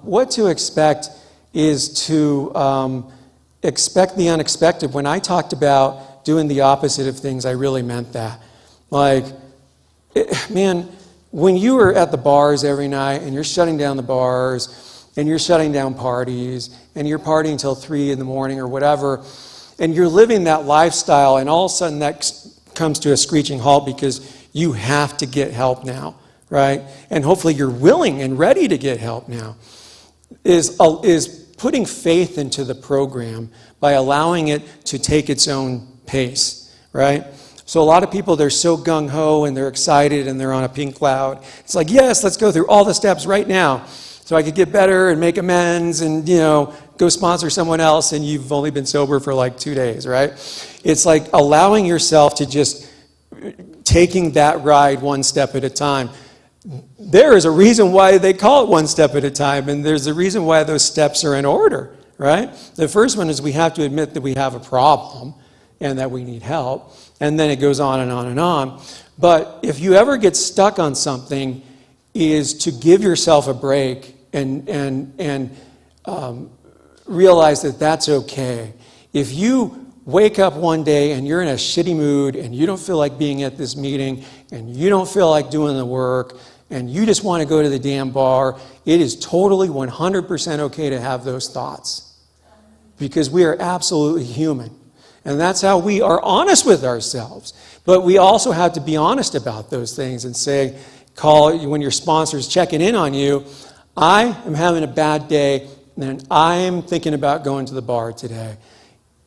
what to expect is to expect the unexpected. When I talked about doing the opposite of things, I really meant that. Man, when you are at the bars every night and you're shutting down the bars and you're shutting down parties, and you're partying till 3 in the morning or whatever, and you're living that lifestyle, and all of a sudden that comes to a screeching halt because you have to get help now, right? And hopefully you're willing and ready to get help now, is putting faith into the program by allowing it to take its own pace, right? So a lot of people, they're so gung-ho and they're excited and they're on a pink cloud. It's like, yes, let's go through all the steps right now so I could get better and make amends and, go sponsor someone else, and you've only been sober for like 2 days, right? It's like allowing yourself to just taking that ride one step at a time. There is a reason why they call it one step at a time, and there's a reason why those steps are in order, right? The first one is we have to admit that we have a problem and that we need help, and then it goes on and on and on. But if you ever get stuck on something, is to give yourself a break and realize that that's okay. If you wake up one day and you're in a shitty mood and you don't feel like being at this meeting and you don't feel like doing the work and you just want to go to the damn bar, it is totally 100% okay to have those thoughts, because we are absolutely human. And that's how we are honest with ourselves. But we also have to be honest about those things and say, call when your sponsor's checking in on you, I am having a bad day and I'm thinking about going to the bar today.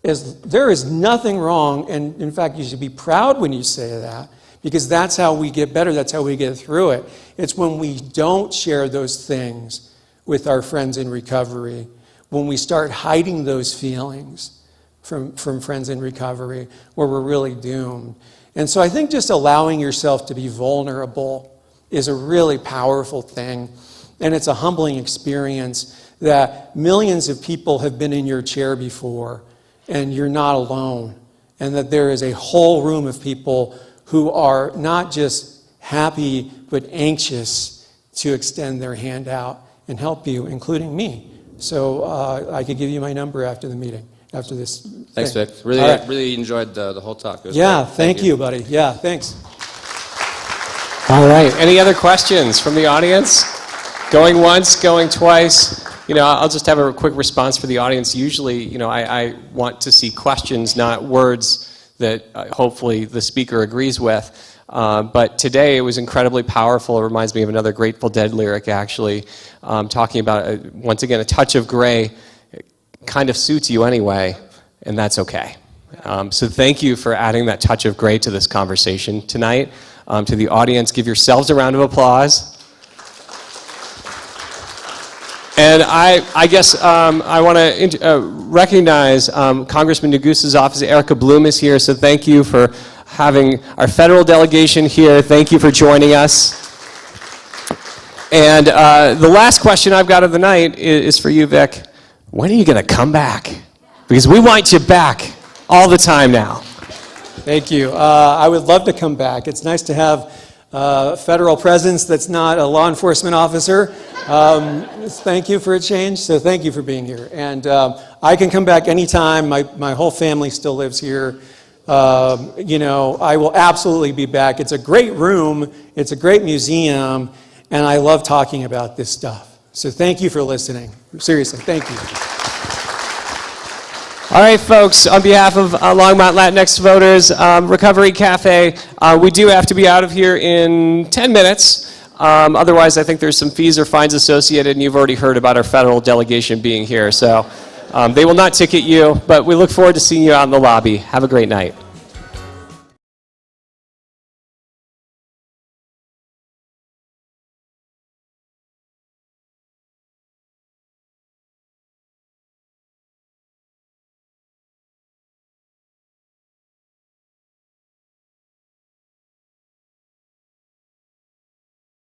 There is nothing wrong, and in fact, you should be proud when you say that, because that's how we get better, that's how we get through it. It's when we don't share those things with our friends in recovery, when we start hiding those feelings from friends in recovery, where we're really doomed. And so I think just allowing yourself to be vulnerable is a really powerful thing, and it's a humbling experience that millions of people have been in your chair before, and you're not alone, and that there is a whole room of people who are not just happy but anxious to extend their hand out and help you, including me. So I could give you my number after the meeting, after this. Thanks, thing. Vic. Really enjoyed the whole talk. It was Yeah, great. thank you, buddy. Yeah, thanks. All right. Any other questions from the audience? Going once, going twice. I'll just have a quick response for the audience. Usually, I want to see questions, not words that hopefully the speaker agrees with. But today it was incredibly powerful. It reminds me of another Grateful Dead lyric, actually, talking about, once again, a touch of gray. It kind of suits you anyway, and that's okay. So thank you for adding that touch of gray to this conversation tonight. To the audience, give yourselves a round of applause. And I guess I want to recognize Congressman Negus's office. Erica Bloom is here, so thank you for having our federal delegation here. Thank you for joining us. And the last question I've got of the night is for you, Vic. When are you going to come back? Because we want you back all the time now. Thank you. I would love to come back. It's nice to have a federal presence that's not a law enforcement officer. Thank you for a change, so thank you for being here. And I can come back anytime. My whole family still lives here. I will absolutely be back. It's a great room. It's a great museum. And I love talking about this stuff. So thank you for listening. Seriously, thank you. All right, folks, on behalf of Longmont Latinx voters, Recovery Cafe, we do have to be out of here in 10 minutes. Otherwise, I think there's some fees or fines associated, and you've already heard about our federal delegation being here. So they will not ticket you, but we look forward to seeing you out in the lobby. Have a great night.